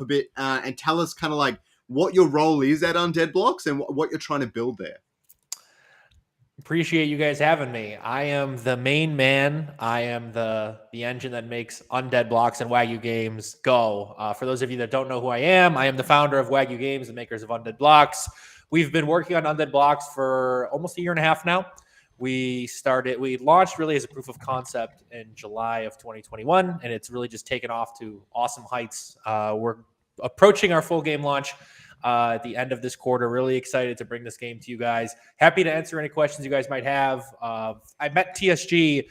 a bit and tell us kind of like what your role is at Undead Blocks and what you're trying to build there. Appreciate you guys having me. I am the main man. I am the engine that makes Undead Blocks and Wagyu Games go. For those of you that don't know who I am the founder of Wagyu Games, the makers of Undead Blocks. We've been working on Undead Blocks for almost a year and a half now. We launched really as a proof of concept in July of 2021, and it's really just taken off to awesome heights. We're approaching our full game launch at the end of this quarter. Really excited to bring this game to you guys. Happy to answer any questions you guys might have. I met TSG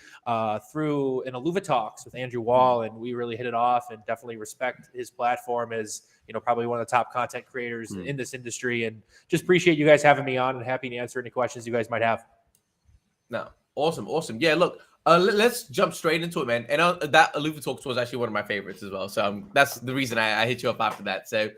through an Illuvium talks with Andrew Wall, and we really hit it off, and definitely respect his platform as probably one of the top content creators in this industry. And just appreciate you guys having me on, and happy to answer any questions you guys might have. No, awesome. Yeah, look. Let's jump straight into it, man. And that Illuvium talks was actually one of my favorites as well. So that's the reason I hit you up after that. So.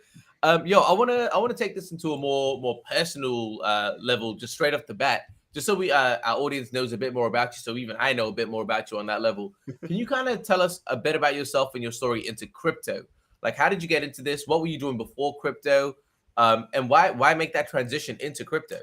I wanna take this into a more personal level, just straight off the bat, just so our audience knows a bit more about you, so even I know a bit more about you on that level. Can you kind of tell us a bit about yourself and your story into crypto? Like, how did you get into this? What were you doing before crypto? And why make that transition into crypto?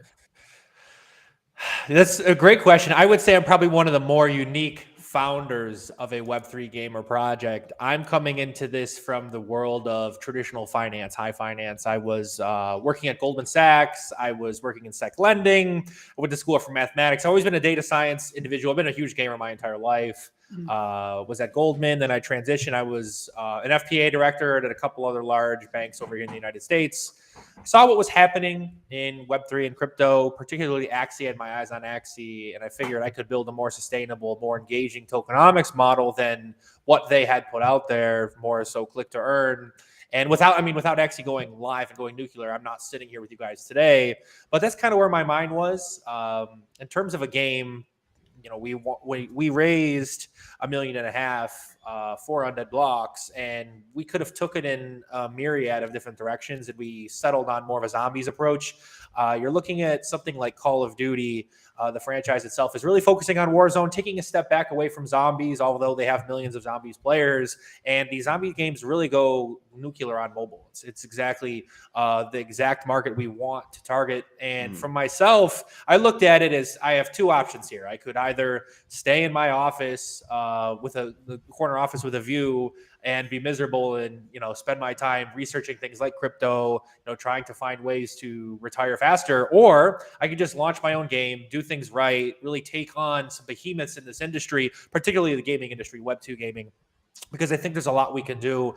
That's a great question. I would say I'm probably one of the more unique founders of a Web3 gamer project. I'm coming into this from the world of traditional finance, high finance. I was working at Goldman Sachs. I was working in sec lending. I went to school for mathematics. I've always been a data science individual. I've been a huge gamer my entire life. Was at Goldman, then I transitioned. I was an FPA director at a couple other large banks over here in the United States. Saw what was happening in Web3 and crypto, particularly Axie. Had my eyes on Axie, and I figured I could build a more sustainable, more engaging tokenomics model than what they had put out there, more so click to earn. And without Axie going live and going nuclear, I'm not sitting here with you guys today. But that's kind of where my mind was. In terms of a game, we raised $1.5 million for Undead Blocks, and we could have took it in a myriad of different directions, and we settled on more of a zombies approach. You're looking at something like Call of Duty. The franchise itself is really focusing on Warzone, taking a step back away from zombies, although they have millions of zombies players. And these zombie games really go nuclear on mobile. It's exactly the exact market we want to target. And from myself, I looked at it as I have two options here. I could either stay in my office with the corner office with a view and be miserable and, spend my time researching things like crypto, trying to find ways to retire faster, or I could just launch my own game, do things right, really take on some behemoths in this industry, particularly the gaming industry, Web2 gaming. Because I think there's a lot we can do,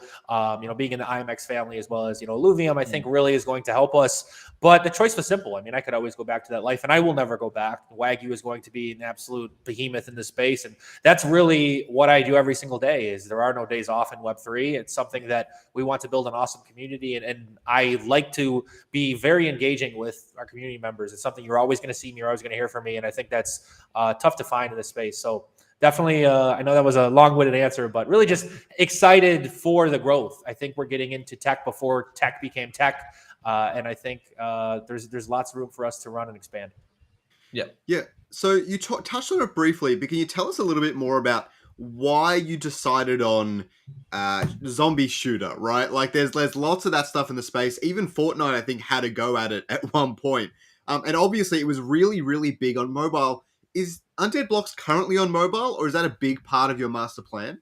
being in the IMX family as well as, Illuvium, I think really is going to help us. But the choice was simple. I could always go back to that life, and I will never go back. Wagyu is going to be an absolute behemoth in this space. And that's really what I do every single day. Is there are no days off in Web3. It's something that we want to build an awesome community. And I like to be very engaging with our community members. It's something you're always going to see me. You're always going to hear from me. And I think that's tough to find in this space. So definitely, I know that was a long-winded answer, but really just excited for the growth. I think we're getting into tech before tech became tech, and I think there's lots of room for us to run and expand. Yeah. So you touched on it briefly, but can you tell us a little bit more about why you decided on zombie shooter, right? Like there's lots of that stuff in the space. Even Fortnite, I think, had a go at it at one point. And obviously it was really, really big on mobile. Is Undead Blocks currently on mobile, or is that a big part of your master plan?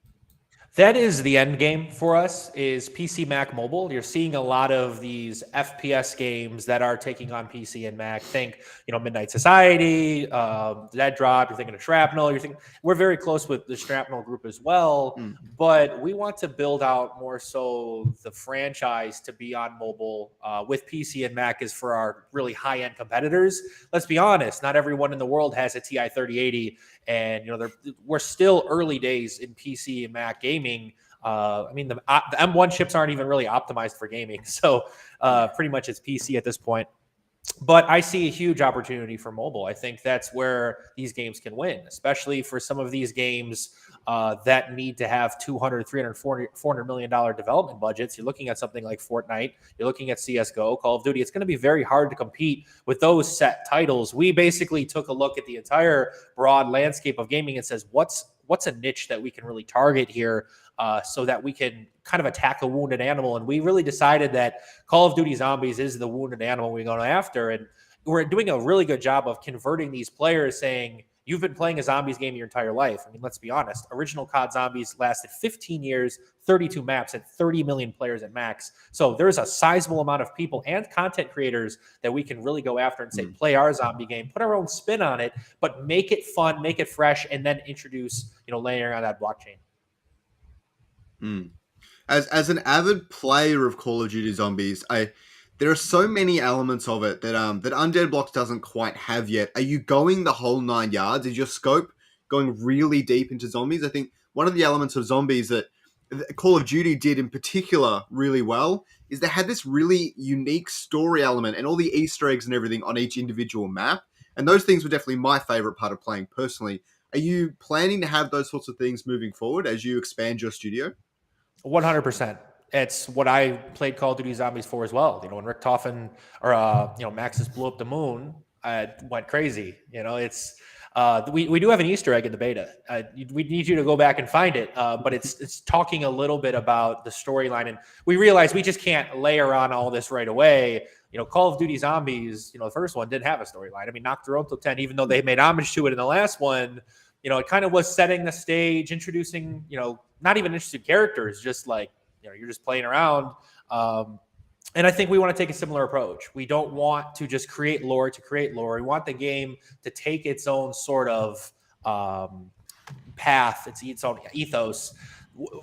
That is the end game for us, is PC, Mac, mobile. You're seeing a lot of these FPS games that are taking on PC and Mac. Think, Midnight Society, Dead Drop. You're thinking of Shrapnel. We're very close with the Shrapnel group as well. But we want to build out more so the franchise to be on mobile with PC and Mac is for our really high-end competitors. Let's be honest, not everyone in the world has a TI 3080. And we're still early days in PC and Mac gaming. The M1 chips aren't even really optimized for gaming, so pretty much it's PC at this point. But I see a huge opportunity for mobile. I think that's where these games can win, especially for some of these games that need to have $200, $300, $400 million development budgets. You're looking at something like Fortnite. You're looking at CSGO, Call of Duty. It's going to be very hard to compete with those set titles. We basically took a look at the entire broad landscape of gaming and says, what's what's a niche that we can really target here, so that we can kind of attack a wounded animal. And we really decided that Call of Duty Zombies is the wounded animal we're going after. And we're doing a really good job of converting these players, saying, you've been playing a zombies game your entire life. I mean, let's be honest. Original COD Zombies lasted 15 years, 32 maps, and 30 million players at max. So there's a sizable amount of people and content creators that we can really go after and say, play our zombie game, put our own spin on it, but make it fun, make it fresh, and then introduce, layering on that blockchain. As an avid player of Call of Duty Zombies, there are so many elements of it that that Undead Blocks doesn't quite have yet. Are you going the whole 9 yards? Is your scope going really deep into zombies? I think one of the elements of zombies that Call of Duty did in particular really well is they had this really unique story element and all the Easter eggs and everything on each individual map. And those things were definitely my favorite part of playing personally. Are you planning to have those sorts of things moving forward as you expand your studio? 100%. It's what I played Call of Duty Zombies for as well. When Rick Toffin or Maxis blew up the moon, I went crazy. It's we do have an Easter egg in the beta. We need you to go back and find it. But it's talking a little bit about the storyline, and we realize we just can't layer on all this right away. Call of Duty Zombies, the first one didn't have a storyline. I mean, Nocturno 10, even though they made homage to it in the last one, it kind of was setting the stage, introducing, not even interesting characters, just like, you're just playing around. And I think we want to take a similar approach. We don't want to just create lore to create lore. We want the game to take its own sort of path, its own ethos.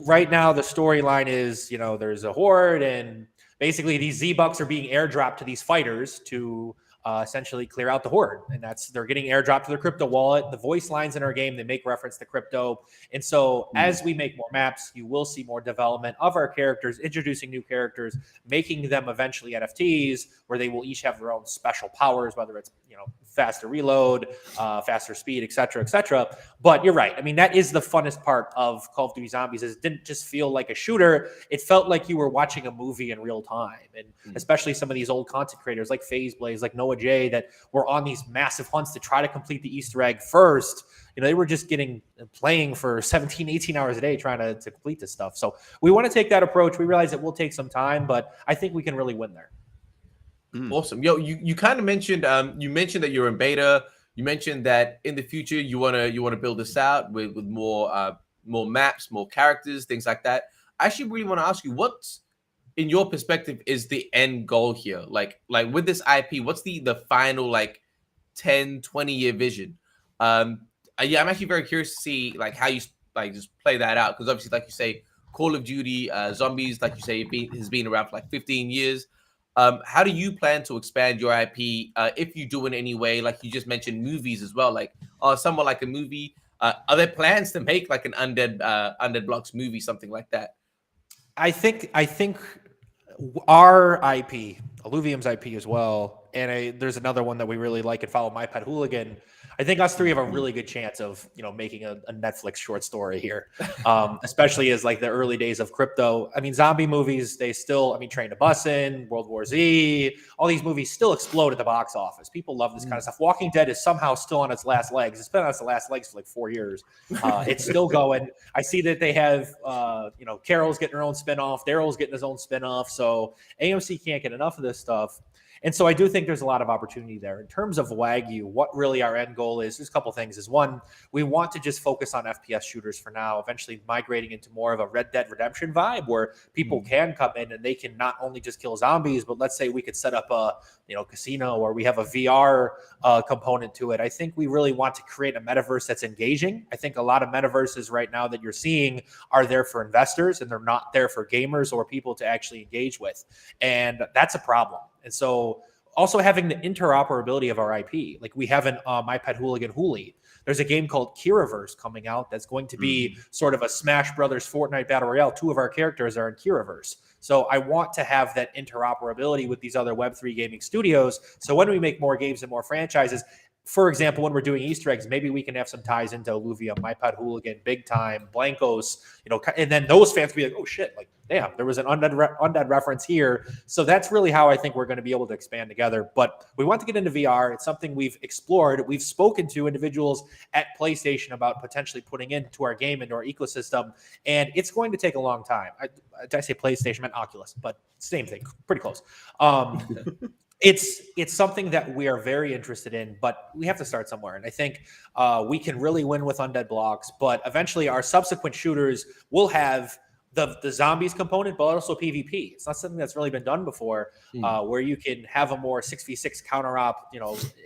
Right now, the storyline is, there's a horde, and basically these Z-Bucks are being airdropped to these fighters to essentially clear out the horde. And they're getting airdropped to their crypto wallet. The voice lines in our game, they make reference to crypto. And so as we make more maps, you will see more development of our characters, introducing new characters, making them eventually NFTs, where they will each have their own special powers, whether it's, faster reload, faster speed, et cetera, et cetera. But you're right. I mean, that is the funnest part of Call of Duty Zombies, is it didn't just feel like a shooter. It felt like you were watching a movie in real time. And especially some of these old content creators like FaZe Blaze, like Noah J, that were on these massive hunts to try to complete the Easter egg first. They were just playing for 17, 18 hours a day trying to complete this stuff. So we want to take that approach. We realize it will take some time, but I think we can really win there. Awesome. Yo, you kind of mentioned that you're in beta. You mentioned that in the future you wanna build this out with more maps, more characters, things like that. I actually really want to ask you, what's, in your perspective, is the end goal here? Like with this IP, what's the final 10, 20-year vision? I'm actually very curious to see how you just play that out, because obviously, like you say, Call of Duty Zombies, like you say, has been around for 15 years. How do you plan to expand your IP, if you do in any way? Like you just mentioned, movies as well. Somewhat like a movie. Are there plans to make an Undead Blocks movie, something like that? I think our IP, Illuvium's IP as well, and there's another one that we really like and follow, My Pet Hooligan. I think us three have a really good chance of, making a Netflix short story here, especially as the early days of crypto. I mean, zombie movies, they still, Train to Busan, World War Z, all these movies still explode at the box office. People love this kind of stuff. Walking Dead is somehow still on its last legs. It's been on its last legs for 4 years. It's still going. I see that they have, Carol's getting her own spinoff. Daryl's getting his own spinoff. So AMC can't get enough of this stuff. And so I do think there's a lot of opportunity there. In terms of Wagyu, what really our end goal is, there's a couple things. Is one, we want to just focus on FPS shooters for now, eventually migrating into more of a Red Dead Redemption vibe, where people can come in and they can not only just kill zombies, but let's say we could set up a casino, or we have a VR component to it. I think we really want to create a metaverse that's engaging. I think a lot of metaverses right now that you're seeing are there for investors, and they're not there for gamers or people to actually engage with. And that's a problem. And so also having the interoperability of our IP, like we have an My Pet Hooligan Hooli. There's a game called Kiraverse coming out that's going to be sort of a Smash Brothers Fortnite Battle Royale. 2 of our characters are in Kiraverse. So I want to have that interoperability with these other Web3 gaming studios. So when we make more games and more franchises, for example, when we're doing Easter eggs, maybe we can have some ties into Illuvium, My Pet Hooligan, Big Time, Blankos, and then those fans can be like, oh shit, like, damn, there was an undead reference here. So that's really how I think we're going to be able to expand together. But we want to get into VR. It's something we've explored. We've spoken to individuals at PlayStation about potentially putting into our game, into our ecosystem. And it's going to take a long time. I say PlayStation, I meant Oculus, but same thing, pretty close. It's something that we are very interested in, but we have to start somewhere. And I think we can really win with Undead Blocks, but eventually our subsequent shooters will have the zombies component, but also PvP. It's not something that's really been done before, where you can have a more 6v6 counter op,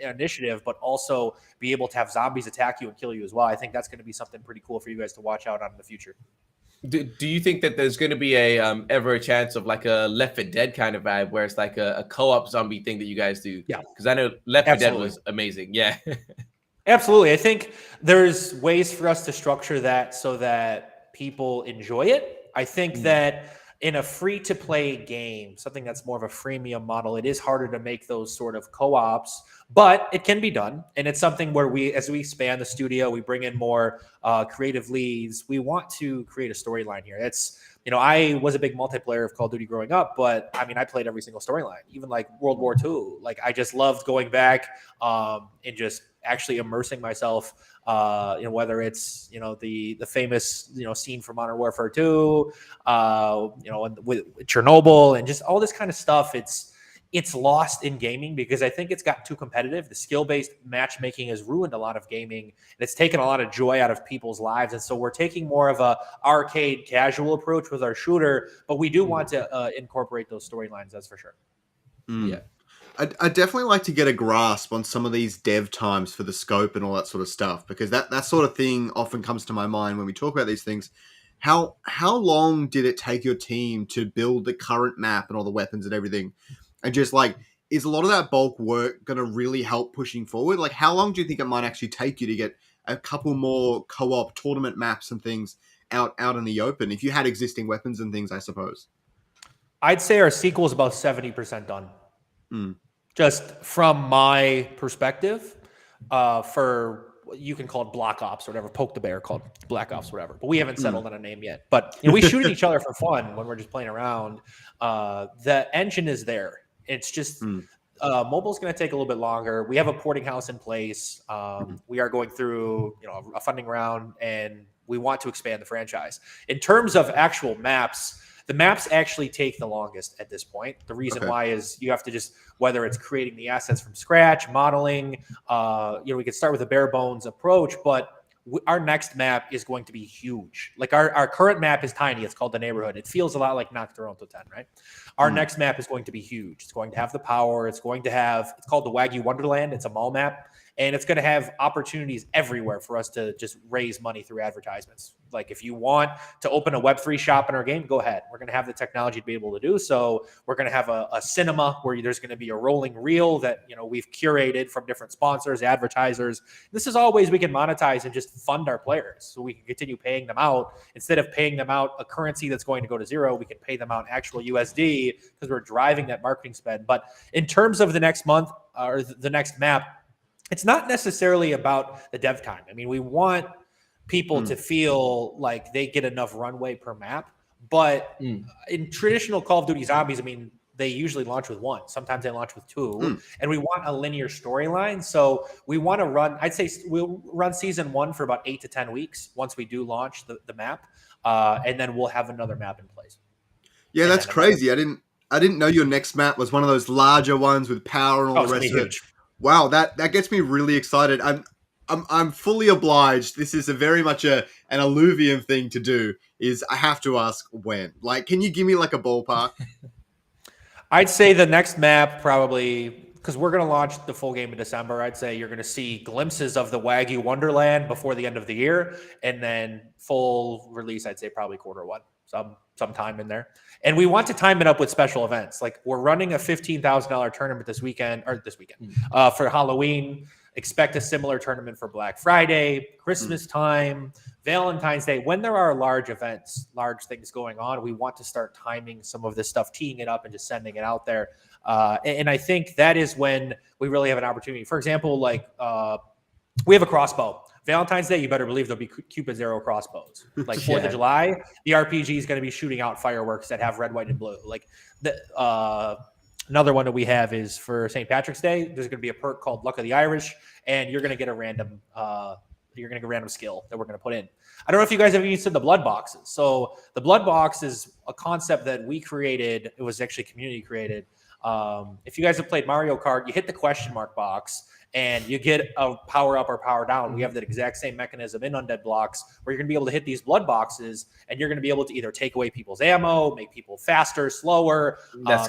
initiative, but also be able to have zombies attack you and kill you as well. I think that's going to be something pretty cool for you guys to watch out on in the future. Do you think that there's going to be a ever a chance of like a Left 4 Dead kind of vibe where it's like a co-op zombie thing that you guys do? Yeah, because I know Left 4 Dead was amazing. Yeah, absolutely. I think there's ways for us to structure that so that people enjoy it. I think that in a free-to-play game, something that's more of a freemium model, it is harder to make those sort of co-ops, but it can be done. And it's something where as we expand the studio, we bring in more creative leads. We want to create a storyline here. It's, I was a big multiplayer of Call of Duty growing up, but I mean, I played every single storyline, even like World War II. Like, I just loved going back and just actually immersing myself, whether it's, the famous, scene from Modern Warfare 2, with Chernobyl and just all this kind of stuff. It's lost in gaming because I think it's got too competitive. The skill-based matchmaking has ruined a lot of gaming, and it's taken a lot of joy out of people's lives. And so we're taking more of a arcade casual approach with our shooter, but we do want to incorporate those storylines, that's for sure. Yeah. I'd definitely like to get a grasp on some of these dev times for the scope and all that sort of stuff, because that sort of thing often comes to my mind when we talk about these things. How long did it take your team to build the current map and all the weapons and everything? And just like, is a lot of that bulk work going to really help pushing forward? Like, how long do you think it might actually take you to get a couple more co-op tournament maps and things out in the open, if you had existing weapons and things, I suppose? I'd say our sequel is about 70% done. Just from my perspective, for you can call it Block Ops or whatever, Poke the Bear, called Black Ops, whatever. But we haven't settled on a name yet. But we shoot at each other for fun when we're just playing around. The engine is there. It's just mobile's going to take a little bit longer. We have a porting house in place. We are going through a funding round, and we want to expand the franchise. In terms of actual maps, the maps actually take the longest at this point. The reason why is you have to just, whether it's creating the assets from scratch, modeling, we could start with a bare bones approach, but our next map is going to be huge. Like our current map is tiny. It's called the Neighborhood. It feels a lot like Noctoronto 10, right? Our next map is going to be huge. It's going to have the power. It's called the Wagyu Wonderland. It's a mall map. And it's going to have opportunities everywhere for us to just raise money through advertisements. Like, if you want to open a Web3 shop in our game, go ahead. We're going to have the technology to be able to do so. We're going to have a cinema where there's going to be a rolling reel that we've curated from different sponsors, advertisers. This is all ways we can monetize and just fund our players, so we can continue paying them out. Instead of paying them out a currency that's going to go to zero, we can pay them out actual USD because we're driving that marketing spend. But in terms of the next month or the next map, it's not necessarily about the dev time. I mean, we want people to feel like they get enough runway per map. But in traditional Call of Duty Zombies, I mean, they usually launch with one. Sometimes they launch with two. And we want a linear storyline. So we want to run, I'd say we'll run season 1 for about 8 to 10 weeks once we do launch the map. And then we'll have another map in place. Yeah, that's crazy. I didn't know your next map was one of those larger ones with power and all the rest of it. Wow, that gets me really excited. I'm fully obliged. This is very much an Illuvium thing to do. Is I have to ask when. Like, can you give me like a ballpark? I'd say the next map probably, because we're going to launch the full game in December. I'd say you're going to see glimpses of the Wagyu Wonderland before the end of the year, and then full release. I'd say probably Q1, some time in there. And we want to time it up with special events. Like, we're running a $15,000 tournament this weekend for Halloween. expect a similar tournament for Black Friday, Christmas time, Valentine's Day. When there are large events, large things going on, we want to start timing some of this stuff, teeing it up and just sending it out there. And I think that is when we really have an opportunity. For example, like we have a crossbow. Valentine's Day, you better believe there'll be Cupid's arrow crossbows. Like 4th of July, the RPG is going to be shooting out fireworks that have red, white, and blue. Like another one that we have is for St. Patrick's Day. There's going to be a perk called Luck of the Irish, and you're going to get a random skill that we're going to put in. I don't know if you guys have used the blood boxes. So the blood box is a concept that we created. It was actually community created. If you guys have played Mario Kart, you hit the question mark box and you get a power up or power down. We have that exact same mechanism in Undead Blocks where you're going to be able to hit these blood boxes and you're going to be able to either take away people's ammo, make people faster, slower,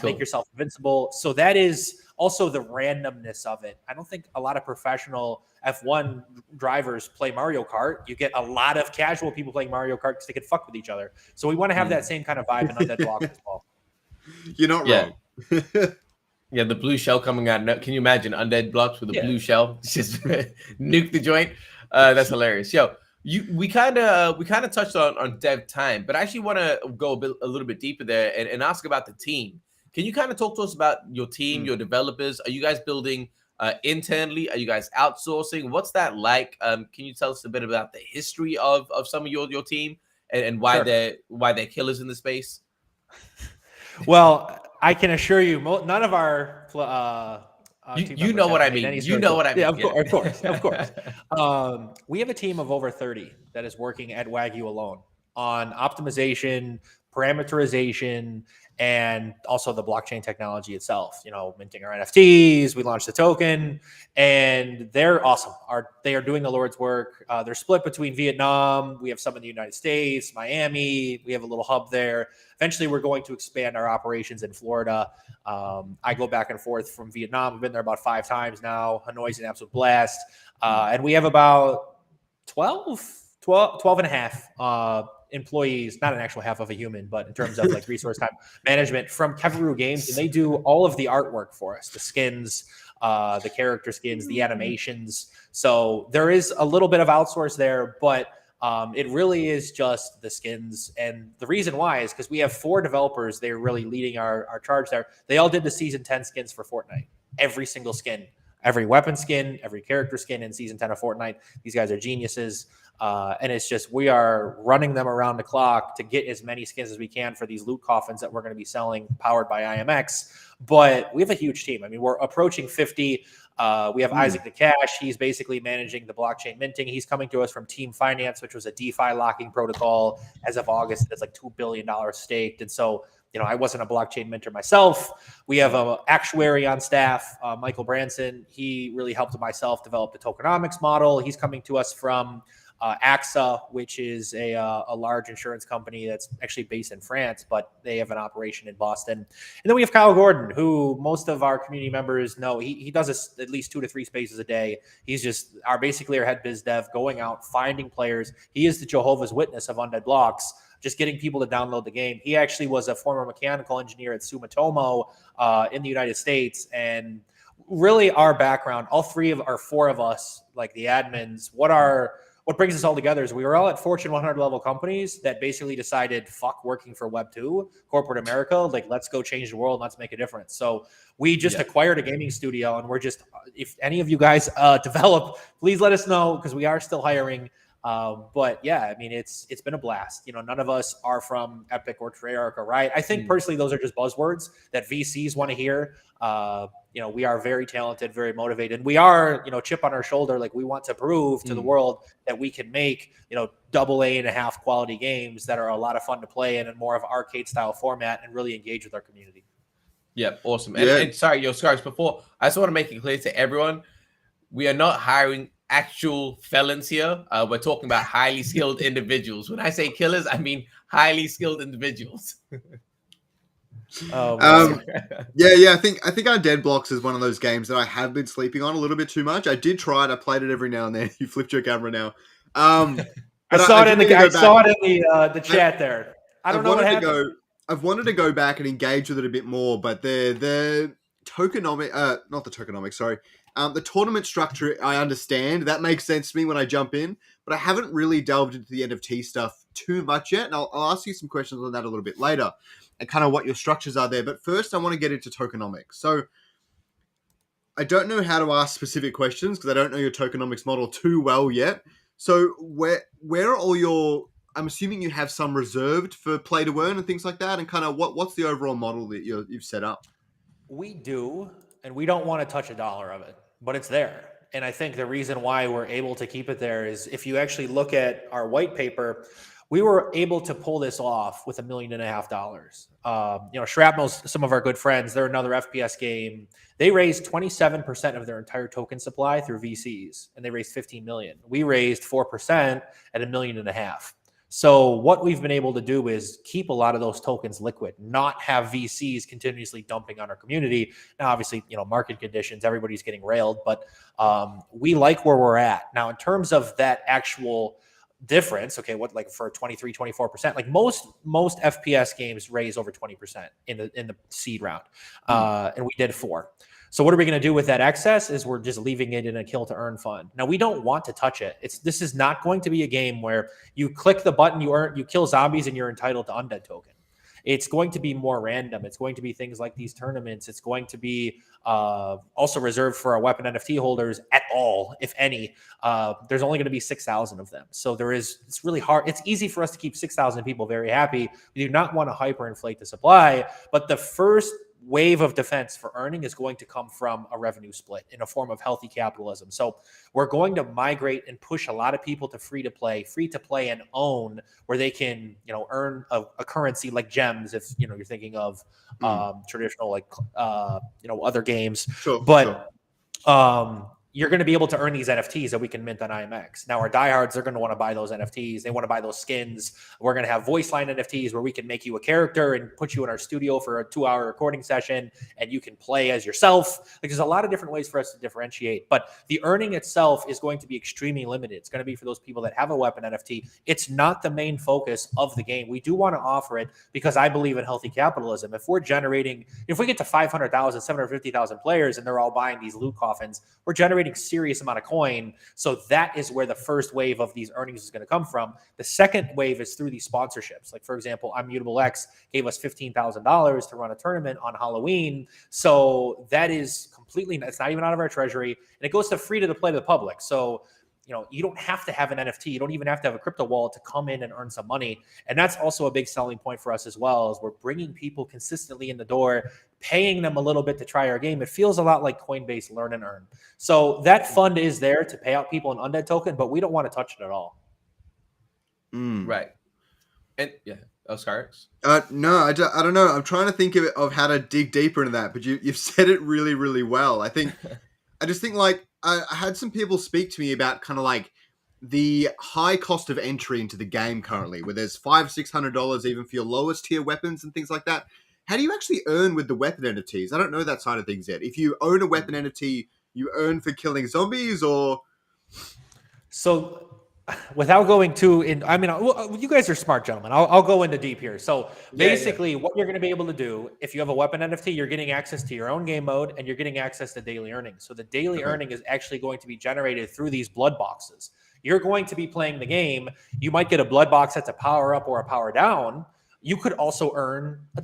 make yourself invincible. So that is also the randomness of it. I don't think a lot of professional F1 drivers play Mario Kart. You get a lot of casual people playing Mario Kart because they can fuck with each other. So we want to have that same kind of vibe in Undead Blocks as well. You're not wrong. Yeah, the blue shell coming out. Can you imagine Undead Blocks with a blue shell? Just nuke the joint. That's hilarious. Yo, we kind of touched on dev time, but I actually want to go a little bit deeper there and ask about the team. Can you kind of talk to us about your team, your developers? Are you guys building internally? Are you guys outsourcing? What's that like? Can you tell us a bit about the history of some of your team and why they're killers in the space? Well, I can assure you, none of our you know what I mean. You know what I mean. Yeah, of course. We have a team of over 30 that is working at Wagyu alone on optimization, parameterization, and also the blockchain technology itself. Minting our NFTs. We launched the token, and they're awesome. They are doing the Lord's work. They're split between Vietnam. We have some in the United States, Miami. We have a little hub there. Eventually, we're going to expand our operations in Florida. I go back and forth from Vietnam. I've been there about 5 times now. Hanoi's an absolute blast. And we have about 12 and a half employees, not an actual half of a human, but in terms of like resource time management from Keveroo Games. And they do all of the artwork for us, the skins, the character skins, the animations. So there is a little bit of outsource there, but it really is just the skins. And the reason why is because we have 4 developers. They're really leading our charge there. They all did the season 10 skins for Fortnite. Every single skin, every weapon skin, every character skin in season 10 of Fortnite. These guys are geniuses. And it's just, we are running them around the clock to get as many skins as we can for these loot coffins that we're going to be selling powered by IMX. But we have a huge team. I mean, we're approaching 50. We have Isaac the Cash. He's basically managing the blockchain minting. He's coming to us from Team Finance, which was a DeFi locking protocol. As of August, it's like $2 billion staked. And so, I wasn't a blockchain minter myself. We have an actuary on staff, Michael Branson. He really helped myself develop the tokenomics model. He's coming to us from AXA, which is a large insurance company that's actually based in France, but they have an operation in Boston. And then we have Kyle Gordon, who most of our community members know. He does this at least 2 to 3 spaces a day. He's just basically our head biz dev, going out, finding players. He is the Jehovah's Witness of Undead Blocks, just getting people to download the game. He actually was a former mechanical engineer at Sumitomo in the United States. And really our background, all 4 of us, like the admins, what brings us all together is we were all at Fortune 100 level companies that basically decided, fuck working for Web2, corporate America, like let's go change the world, let's make a difference. So we just acquired a gaming studio, and we're just, if any of you guys develop, please let us know, because we are still hiring. But yeah, I mean, it's been a blast. None of us are from Epic or Treyarch or Riot. I think personally, those are just buzzwords that VCs want to hear. We are very talented, very motivated. We are, chip on our shoulder. Like, we want to prove to the world that we can make, AA.5 quality games that are a lot of fun to play in more of arcade style format and really engage with our community. Yeah, awesome. And sorry, Scars, before, I just want to make it clear to everyone, we are not hiring actual felons here. We're talking about highly skilled individuals. When I say killers, I mean highly skilled individuals. Yeah. I think Undead Blocks is one of those games that I have been sleeping on a little bit too much. I did try it. I played it every now and then. You flipped your camera now. I saw it in the chat there. I don't know what happened. I've wanted to go back and engage with it a bit more, but the tokenomic, not the tokenomics, sorry. The tournament structure, I understand. That makes sense to me when I jump in, but I haven't really delved into the NFT stuff too much yet, and I'll ask you some questions on that a little bit later, and kind of what your structures are there. But first, I want to get into tokenomics. So I don't know how to ask specific questions because I don't know your tokenomics model too well yet. So where are all your? I'm assuming you have some reserved for play to earn and things like that, and kind of what's the overall model that you've set up? We do, and we don't want to touch a dollar of it, but it's there. And I think the reason why we're able to keep it there is if you actually look at our white paper, we were able to pull this off with $1.5 million. Shrapnel's some of our good friends. They're another FPS game. They raised 27% of their entire token supply through VCs, and they raised 15 million. We raised 4% at $1.5 million. So what we've been able to do is keep a lot of those tokens liquid, not have VCs continuously dumping on our community. Now, obviously, market conditions, everybody's getting railed, but we like where we're at. Now, in terms of that actual difference, okay, what like for 23, 24%, like most FPS games raise over 20% in the seed round. And we did 4. So what are we going to do with that excess is we're just leaving it in a kill to earn fund. Now we don't want to touch it. This is not going to be a game where you click the button, you kill zombies and you're entitled to undead token. It's going to be more random. It's going to be things like these tournaments. It's going to be also reserved for our weapon NFT holders at all, if any. There's only going to be 6,000 of them. So it's really hard. It's easy for us to keep 6,000 people very happy. We do not want to hyperinflate the supply, but the first wave of defense for earning is going to come from a revenue split in a form of healthy capitalism. So we're going to migrate and push a lot of people to free to play and own, where they can, earn a currency like gems. If you're thinking of traditional other games, Sure, but sure. You're going to be able to earn these NFTs that we can mint on IMX. Now, our diehards are going to want to buy those NFTs. They want to buy those skins. We're going to have voice line NFTs where we can make you a character and put you in our studio for a 2-hour recording session, and you can play as yourself. Like, there's a lot of different ways for us to differentiate, but the earning itself is going to be extremely limited. It's going to be for those people that have a weapon NFT. It's not the main focus of the game. We do want to offer it because I believe in healthy capitalism. If we get to 500,000, 750,000 players and they're all buying these loot coffins, we're generating serious amount of coin. So that is where the first wave of these earnings is going to come from. The second wave is through these sponsorships. Like, for example, Unmutable X gave us $15,000 to run a tournament on Halloween. So that is it's not even out of our treasury, and it goes to free to play to the public. So you don't have to have an NFT. You don't even have to have a crypto wallet to come in and earn some money. And that's also a big selling point for us as well, is we're bringing people consistently in the door, paying them a little bit to try our game. It feels a lot like Coinbase Learn and Earn. So that fund is there to pay out people an undead token, but we don't want to touch it at all. Right. And yeah. Oscar? No, I don't know. I'm trying to think of how to dig deeper into that, but you've said it really, really well. I just think like I had some people speak to me about kind of like the high cost of entry into the game currently, where there's $500-$600 even for your lowest tier weapons and things like that. How do you actually earn with the weapon NFTs? I don't know that side of things yet. If you own a weapon NFT, you earn for killing zombies, or so. Without going too in, you guys are smart gentlemen. I'll go into deep here. So basically, what you're going to be able to do if you have a weapon NFT, you're getting access to your own game mode and you're getting access to daily earnings. So the daily earning is actually going to be generated through these blood boxes. You're going to be playing the game. You might get a blood box that's a power up or a power down. You could also earn $1,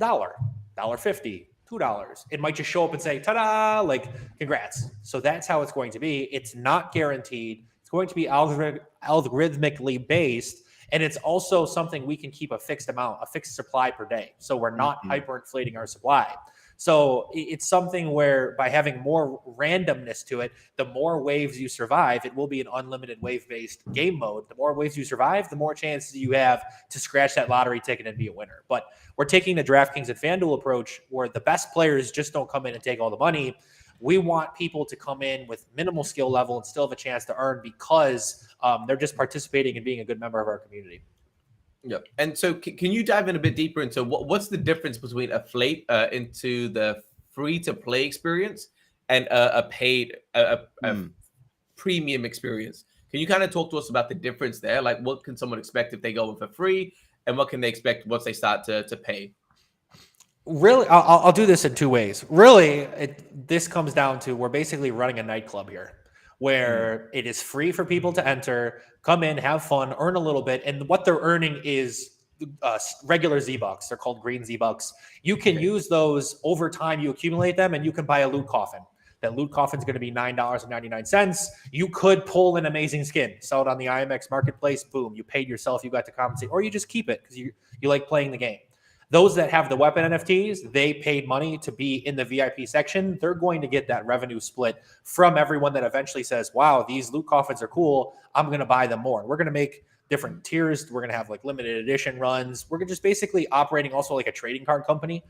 $1.50, $2. It might just show up and say, ta-da, like, congrats. So that's how it's going to be. It's not guaranteed. It's going to be algorithmically based, and it's also something we can keep a fixed amount, a fixed supply per day. So we're not hyperinflating our supply. So it's something where by having more randomness to it, the more waves you survive, it will be an unlimited wave-based game mode. The more waves you survive, the more chances you have to scratch that lottery ticket and be a winner. But we're taking the DraftKings and FanDuel approach where the best players just don't come in and take all the money. We want people to come in with minimal skill level and still have a chance to earn because they're just participating and being a good member of our community. Yeah. And so can you dive in a bit deeper into what's the difference between into the free to play experience and a paid premium experience? Can you kind of talk to us about the difference there? Like, what can someone expect if they go in for free, and what can they expect once they start to pay? Really, I'll do this in two ways. Really, this comes down to we're basically running a nightclub here where it is free for people to enter, come in, have fun, earn a little bit. And what they're earning is regular Z-Bucks. They're called green Z-Bucks. You can use those over time. You accumulate them and you can buy a loot coffin. That loot coffin is going to be $9.99. You could pull an amazing skin, sell it on the IMX marketplace. Boom, you paid yourself. You got to compensate, or you just keep it because you like playing the game. Those that have the weapon NFTs, they paid money to be in the VIP section. They're going to get that revenue split from everyone that eventually says, wow, these loot coffins are cool. I'm going to buy them more. And we're going to make different tiers. We're going to have like limited edition runs. We're just basically operating also like a trading card company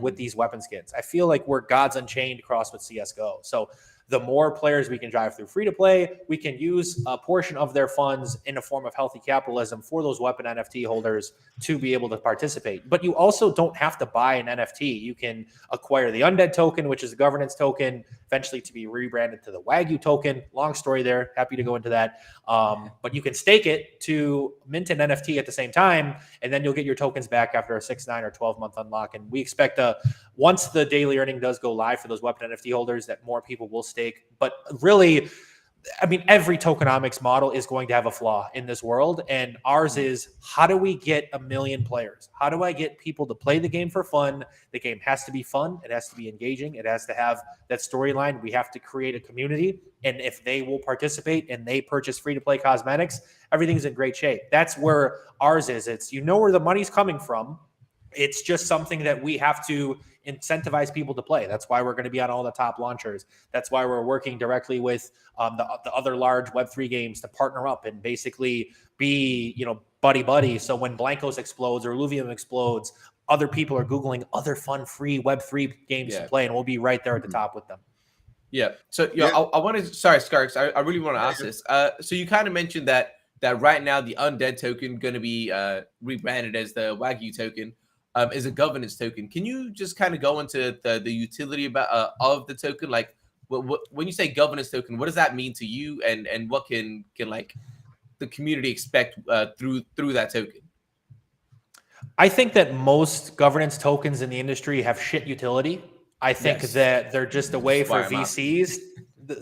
with these weapon skins. I feel like we're Gods Unchained crossed with CSGO. So the more players we can drive through free to play, we can use a portion of their funds in a form of healthy capitalism for those weapon NFT holders to be able to participate. But you also don't have to buy an NFT. You can acquire the Undead token, which is a governance token, eventually to be rebranded to the Wagyu token. Long story there. Happy to go into that. But you can stake it to mint an NFT at the same time, and then you'll get your tokens back after a 6, 9, or 12-month unlock. And we expect once the daily earning does go live for those weapon NFT holders, that more people will stake. But really, I mean, every tokenomics model is going to have a flaw in this world. And ours is, how do we get 1 million players? How do I get people to play the game for fun? The game has to be fun. It has to be engaging. It has to have that storyline. We have to create a community. And if they will participate and they purchase free-to-play cosmetics, everything's in great shape. That's where ours is. It's, where the money's coming from. It's just something that we have to incentivize people to play. That's why we're going to be on all the top launchers. That's why we're working directly with the other large Web3 games to partner up and basically be, buddy. So when Blankos explodes or Illuvium explodes, other people are Googling other fun free Web3 games to play, and we'll be right there at the top with them. Yeah. So I want to. Sorry, Skarks. I really want to ask this. So you kind of mentioned that right now the Undead token going to be rebranded as the Wagyu token. Is a governance token. Can you just kind of go into the utility of the token? Like, when you say governance token, what does that mean to you, and what can like the community expect through that token? I think that most governance tokens in the industry have shit utility. I think that they're just a way for VCs.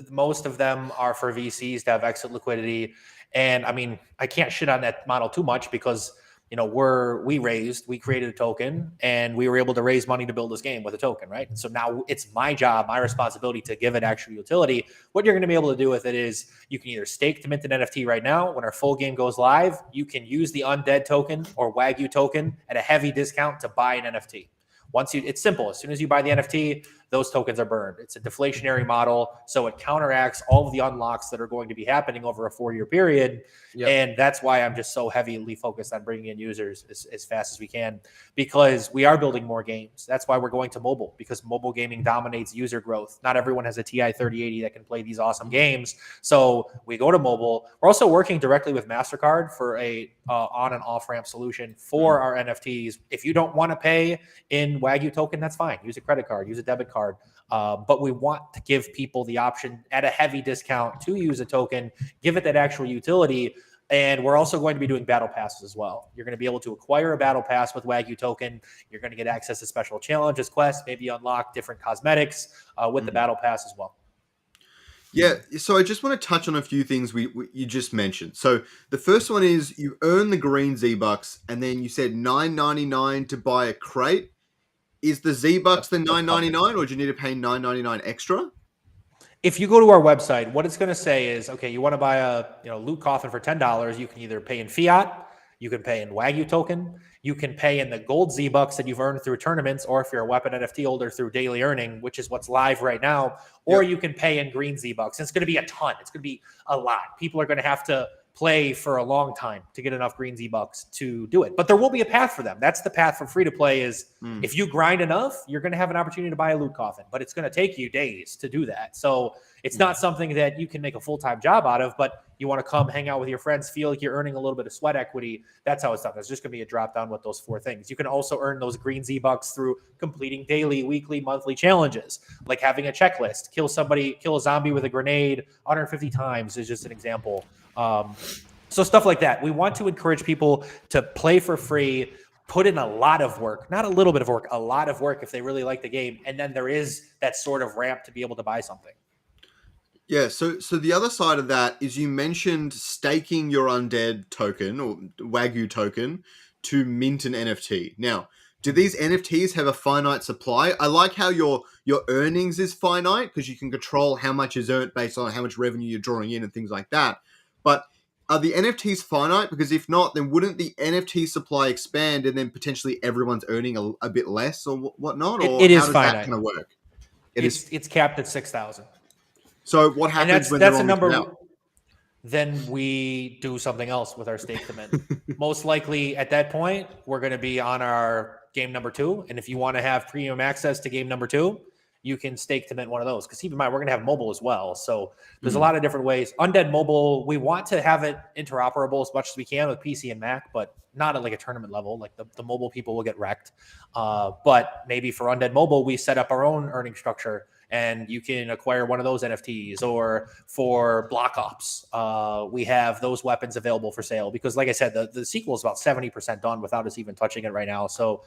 Most of them are for VCs to have exit liquidity. And I mean, I can't shit on that model too much because we created a token and we were able to raise money to build this game with a token, right? And so now it's my job, my responsibility to give it actual utility. What you're going to be able to do with it is you can either stake to mint an NFT right now. When our full game goes live, you can use the Undead token or Wagyu token at a heavy discount to buy an NFT. It's simple. As soon as you buy the NFT, those tokens are burned. It's a deflationary model, so it counteracts all of the unlocks that are going to be happening over a 4-year period. And that's why I'm just so heavily focused on bringing in users as fast as we can, because we are building more games. That's why we're going to mobile, because mobile gaming dominates user growth. Not everyone has a TI 3080 that can play these awesome games, so we go to mobile. We're also working directly with MasterCard for a on and off ramp solution for our NFTs. If you don't want to pay in Wagyu token, that's fine. Use a credit card, use a debit card. But we want to give people the option at a heavy discount to use a token, give it that actual utility. And we're also going to be doing battle passes as well. You're going to be able to acquire a battle pass with Wagyu token. You're going to get access to special challenges, quests, maybe unlock different cosmetics with the battle pass as well. Yeah, so I just want to touch on a few things you just mentioned. So the first one is you earn the green Z-Bucks, and then you said $9.99 to buy a crate. Is the Z-Bucks the $9.99, or do you need to pay $9.99 extra? If you go to our website, what it's going to say is, okay, you want to buy a loot coffin for $10. You can either pay in fiat, you can pay in Wagyu token, you can pay in the gold Z-Bucks that you've earned through tournaments, or if you're a weapon NFT holder through daily earning, which is what's live right now, or you can pay in green Z-Bucks. It's going to be a ton. It's going to be a lot. People are going to have to play for a long time to get enough green Z-Bucks to do it. But there will be a path for them. That's the path for free to play is if you grind enough, you're going to have an opportunity to buy a loot coffin, but it's going to take you days to do that. So it's not something that you can make a full-time job out of, but you want to come hang out with your friends, feel like you're earning a little bit of sweat equity. That's how it's done. There's just going to be a drop down with those 4 things. You can also earn those green Z-Bucks through completing daily, weekly, monthly challenges, like having a checklist, kill a zombie with a grenade 150 times is just an example. So stuff like that. We want to encourage people to play for free, put in a lot of work, not a little bit of work, a lot of work if they really like the game. And then there is that sort of ramp to be able to buy something. Yeah, so the other side of that is you mentioned staking your undead token or Wagyu token to mint an NFT. Now, do these NFTs have a finite supply? I like how your earnings is finite because you can control how much is earned based on how much revenue you're drawing in and things like that. But are the NFTs finite? Because if not, then wouldn't the NFT supply expand and then potentially everyone's earning a bit less or whatnot? Or It how is does finite. that kind of work? It's capped at 6,000. So what happens when that's they're a on number. out? Then we do something else with our stake to mint. Most likely at that point, we're going to be on our game number 2. And if you want to have premium access to game number 2, you can stake to mint one of those. Because keep in mind, we're going to have mobile as well. So there's a lot of different ways. Undead Mobile, we want to have it interoperable as much as we can with PC and Mac, but not at like a tournament level. Like the mobile people will get wrecked. But maybe for Undead Mobile, we set up our own earning structure and you can acquire one of those NFTs. Or for Block Ops, we have those weapons available for sale. Because like I said, the sequel is about 70% done without us even touching it right now. So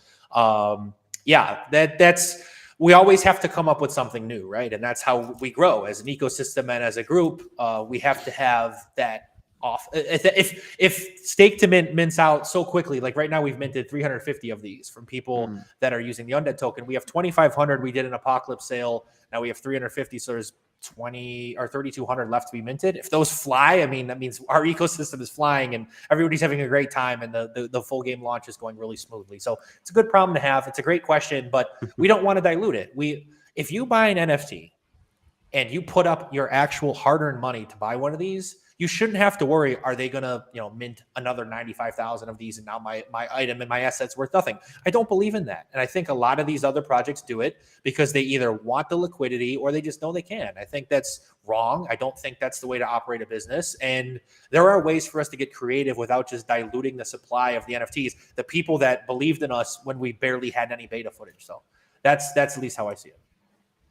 that's... We always have to come up with something new, right? And that's how we grow as an ecosystem and as a group. We have to have that off. If stake to mints out so quickly, like right now we've minted 350 of these from people that are using the Undead token. We have 2,500. We did an Apocalypse sale. Now we have 350. So there's 20 or 3,200 left to be minted. If those fly, I mean, that means our ecosystem is flying and everybody's having a great time and the full game launch is going really smoothly. So it's a good problem to have. It's a great question, but we don't want to dilute it. If you buy an NFT and you put up your actual hard-earned money to buy one of these, you shouldn't have to worry, are they going to, mint another 95,000 of these and now my item and my asset's worth nothing? I don't believe in that. And I think a lot of these other projects do it because they either want the liquidity or they just know they can. I think that's wrong. I don't think that's the way to operate a business. And there are ways for us to get creative without just diluting the supply of the NFTs, the people that believed in us when we barely had any beta footage. So that's at least how I see it.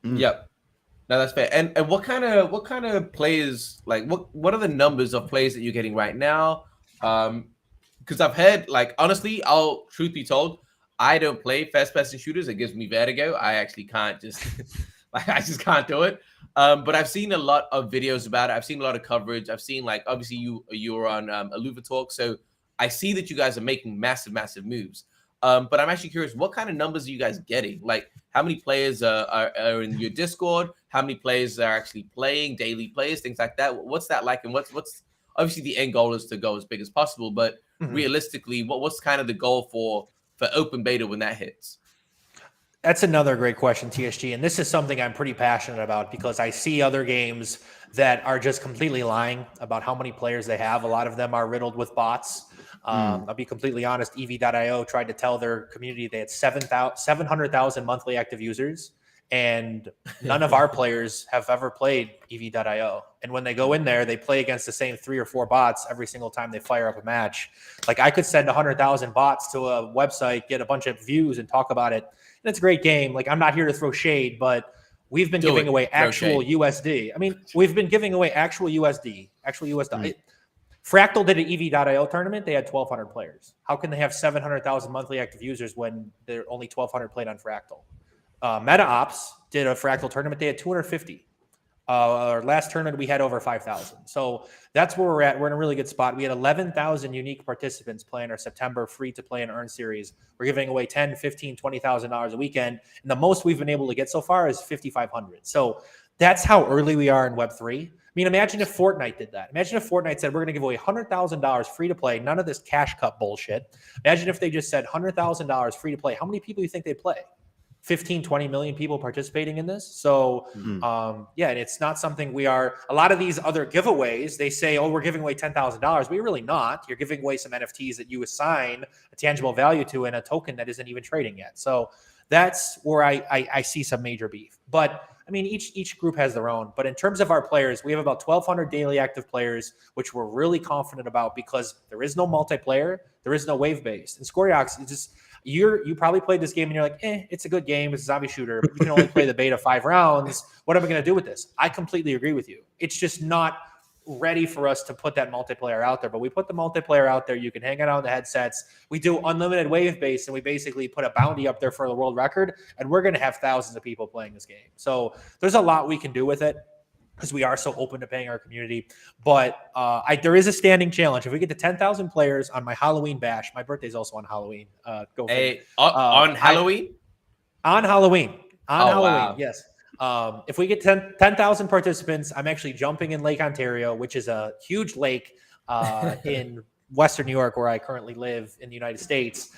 Yep. No, that's fair. And what kind of players, like what are the numbers of players that you're getting right now? Because I've heard, like, honestly, truth be told, I don't play first-person shooters. It gives me vertigo. I actually can't just I just can't do it. But I've seen a lot of videos about it. I've seen a lot of coverage. I've seen, like, obviously you were on Illuvium Talk, so I see that you guys are making massive moves. But I'm actually curious, what kind of numbers are you guys getting? Like, how many players are in your Discord? How many players are actually playing, daily players, things like that? What's that like? And what's obviously the end goal is to go as big as possible, but realistically, what's kind of the goal for open beta when that hits? That's another great question, TSG. And this is something I'm pretty passionate about because I see other games that are just completely lying about how many players they have. A lot of them are riddled with bots. I'll be completely honest. EV.io tried to tell their community they had 700,000 monthly active users, and none of our players have ever played EV.io. And when they go in there, they play against the same 3 or 4 bots every single time they fire up a match. Like, I could send 100,000 bots to a website, get a bunch of views, and talk about it. And it's a great game. Like, I'm not here to throw shade, but we've been giving away actual USD. I mean, we've been giving away actual USD. Fractal did an EV.io tournament. They had 1,200 players. How can they have 700,000 monthly active users when there are only 1,200 played on Fractal? MetaOps did a Fractal tournament. They had 250. Our last tournament, we had over 5,000. So that's where we're at. We're in a really good spot. We had 11,000 unique participants playing our September free-to-play and earn series. We're giving away $10,000, $15,000, $20,000 a weekend. And the most we've been able to get so far is 5,500. So that's how early we are in Web3. I mean, imagine if Fortnite did that. Imagine if Fortnite said, we're going to give away $100,000 free to play, none of this cash cup bullshit. Imagine if they just said $100,000 free to play. How many people do you think they'd play? 15, 20 million people participating in this. So, and it's not something a lot of these other giveaways, they say, oh, we're giving away $10,000. But you're really not. You're giving away some NFTs that you assign a tangible value to and a token that isn't even trading yet. So that's where I see some major beef. But I mean, each group has their own. But in terms of our players, we have about 1,200 daily active players, which we're really confident about because there is no multiplayer, there is no wave-based. And Scoriox, it's just you probably played this game and you're like, it's a good game, it's a zombie shooter, but you can only play the beta 5 rounds. What am I going to do with this? I completely agree with you. It's just not ready for us to put that multiplayer out there, but we put the multiplayer out there. You can hang it on the headsets. We do unlimited wave base, and we basically put a bounty up there for the world record, and we're going to have thousands of people playing this game. So there's a lot we can do with it, because we are so open to paying our community. But there is a standing challenge. If we get to 10,000 players on my Halloween bash, my birthday's also on Halloween. Go Hey, on Halloween? On Halloween. Wow. Yes. If we get 10,000 participants, I'm actually jumping in Lake Ontario, which is a huge lake in Western New York, where I currently live in the United States.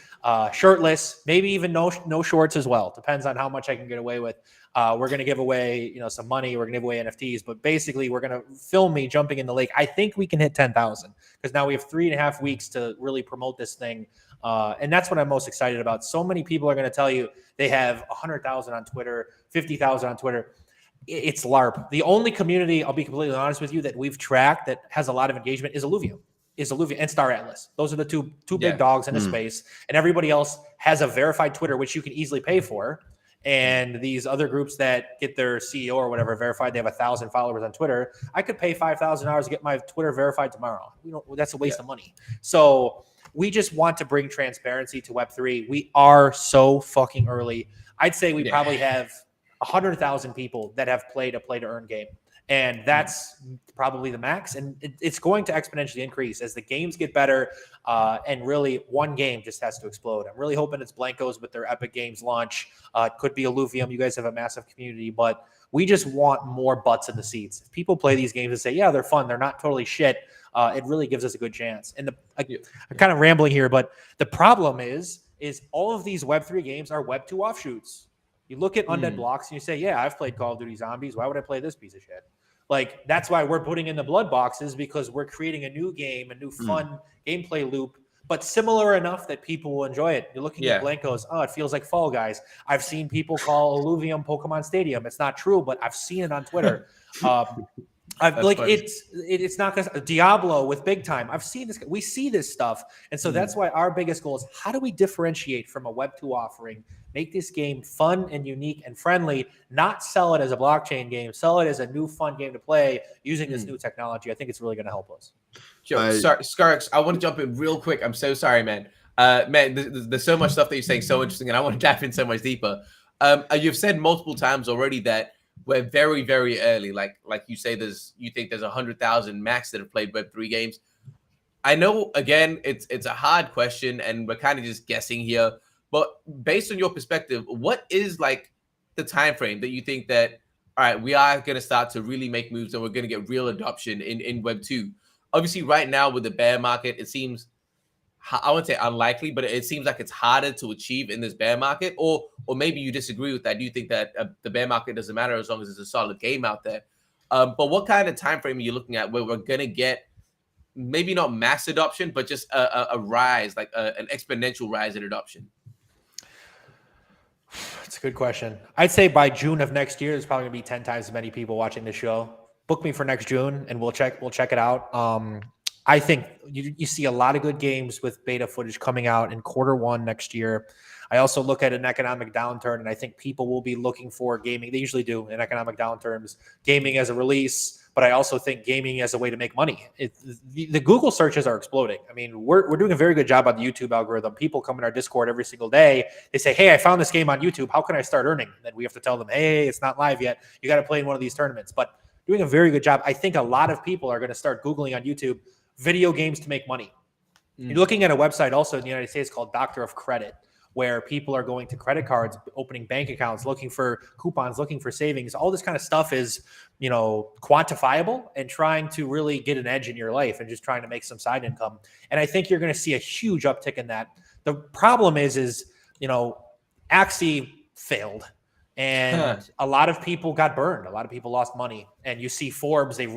Shirtless, maybe even no shorts as well. Depends on how much I can get away with. We're going to give away, some money. We're going to give away NFTs, but basically we're going to film me jumping in the lake. I think we can hit 10,000 because now we have 3.5 weeks to really promote this thing. And that's what I'm most excited about. So many people are going to tell you they have 100,000 on Twitter, 50,000 on Twitter. It's LARP. The only community, I'll be completely honest with you, that we've tracked that has a lot of engagement is Illuvium and Star Atlas. Those are the two big dogs in the space. And everybody else has a verified Twitter, which you can easily pay for. And these other groups that get their CEO or whatever verified, they have 1,000 followers on Twitter. I could pay $5,000 to get my Twitter verified tomorrow. That's a waste of money. So we just want to bring transparency to Web3. We are so fucking early. I'd say we probably have 100,000 people that have played a play-to-earn game. And that's probably the max. And it's going to exponentially increase as the games get better. And really, one game just has to explode. I'm really hoping it's Blankos with their Epic Games launch. It could be Illuvium. You guys have a massive community. But we just want more butts in the seats. If people play these games and say, yeah, they're fun, they're not totally shit, it really gives us a good chance. And I'm kind of rambling here, but the problem is all of these Web3 games are Web2 offshoots. You look at Undead Blocks and you say, yeah, I've played Call of Duty Zombies. Why would I play this piece of shit? Like, that's why we're putting in the blood boxes, because we're creating a new game, a new fun gameplay loop, but similar enough that people will enjoy it. You're looking at Blankos. Oh, it feels like Fall Guys. I've seen people call Illuvium Pokemon Stadium. It's not true, but I've seen it on Twitter. It's not gonna Diablo with big time. I've seen this. We see this stuff, and so that's why our biggest goal is how do we differentiate from a Web2 offering, make this game fun and unique and friendly, not sell it as a blockchain game, sell it as a new fun game to play using this new technology. I think it's really going to help us. Joe, sorry, Skarx, I want to jump in real quick. I'm so sorry, man. There's so much stuff that you're saying so interesting, and I want to dive in so much deeper. You've said multiple times already that we're very, very early. Like you say, you think there's 100,000 max that have played Web3 games. I know, again, it's a hard question, and we're kind of just guessing here. But based on your perspective, what is like the time frame that you think that, all right, we are going to start to really make moves and we're going to get real adoption in Web 2? Obviously, right now with the bear market, it seems, I wouldn't say unlikely, but it seems like it's harder to achieve in this bear market. Or maybe you disagree with that. Do you think that the bear market doesn't matter as long as it's a solid game out there? But what kind of time frame are you looking at where we're going to get maybe not mass adoption, but just a rise, like an exponential rise in adoption? That's a good question. I'd say by June of next year, there's probably gonna be 10 times as many people watching this show. Book me for next June, and we'll check it out. I think you see a lot of good games with beta footage coming out in Q1 next year. I also look at an economic downturn, and I think people will be looking for gaming. They usually do in economic downturns, gaming as a release. But I also think gaming as a way to make money. The Google searches are exploding. I mean, we're doing a very good job on the YouTube algorithm. People come in our Discord every single day. They say, hey, I found this game on YouTube. How can I start earning? Then we have to tell them, hey, it's not live yet. You got to play in one of these tournaments. But doing a very good job. I think a lot of people are going to start Googling on YouTube video games to make money. You're looking at a website also in the United States called Doctor of Credit, where people are going to credit cards, opening bank accounts, looking for coupons, looking for savings. All this kind of stuff is, quantifiable and trying to really get an edge in your life and just trying to make some side income. And I think you're going to see a huge uptick in that. The problem is, Axie failed. And a lot of people got burned. A lot of people lost money. And you see Forbes, and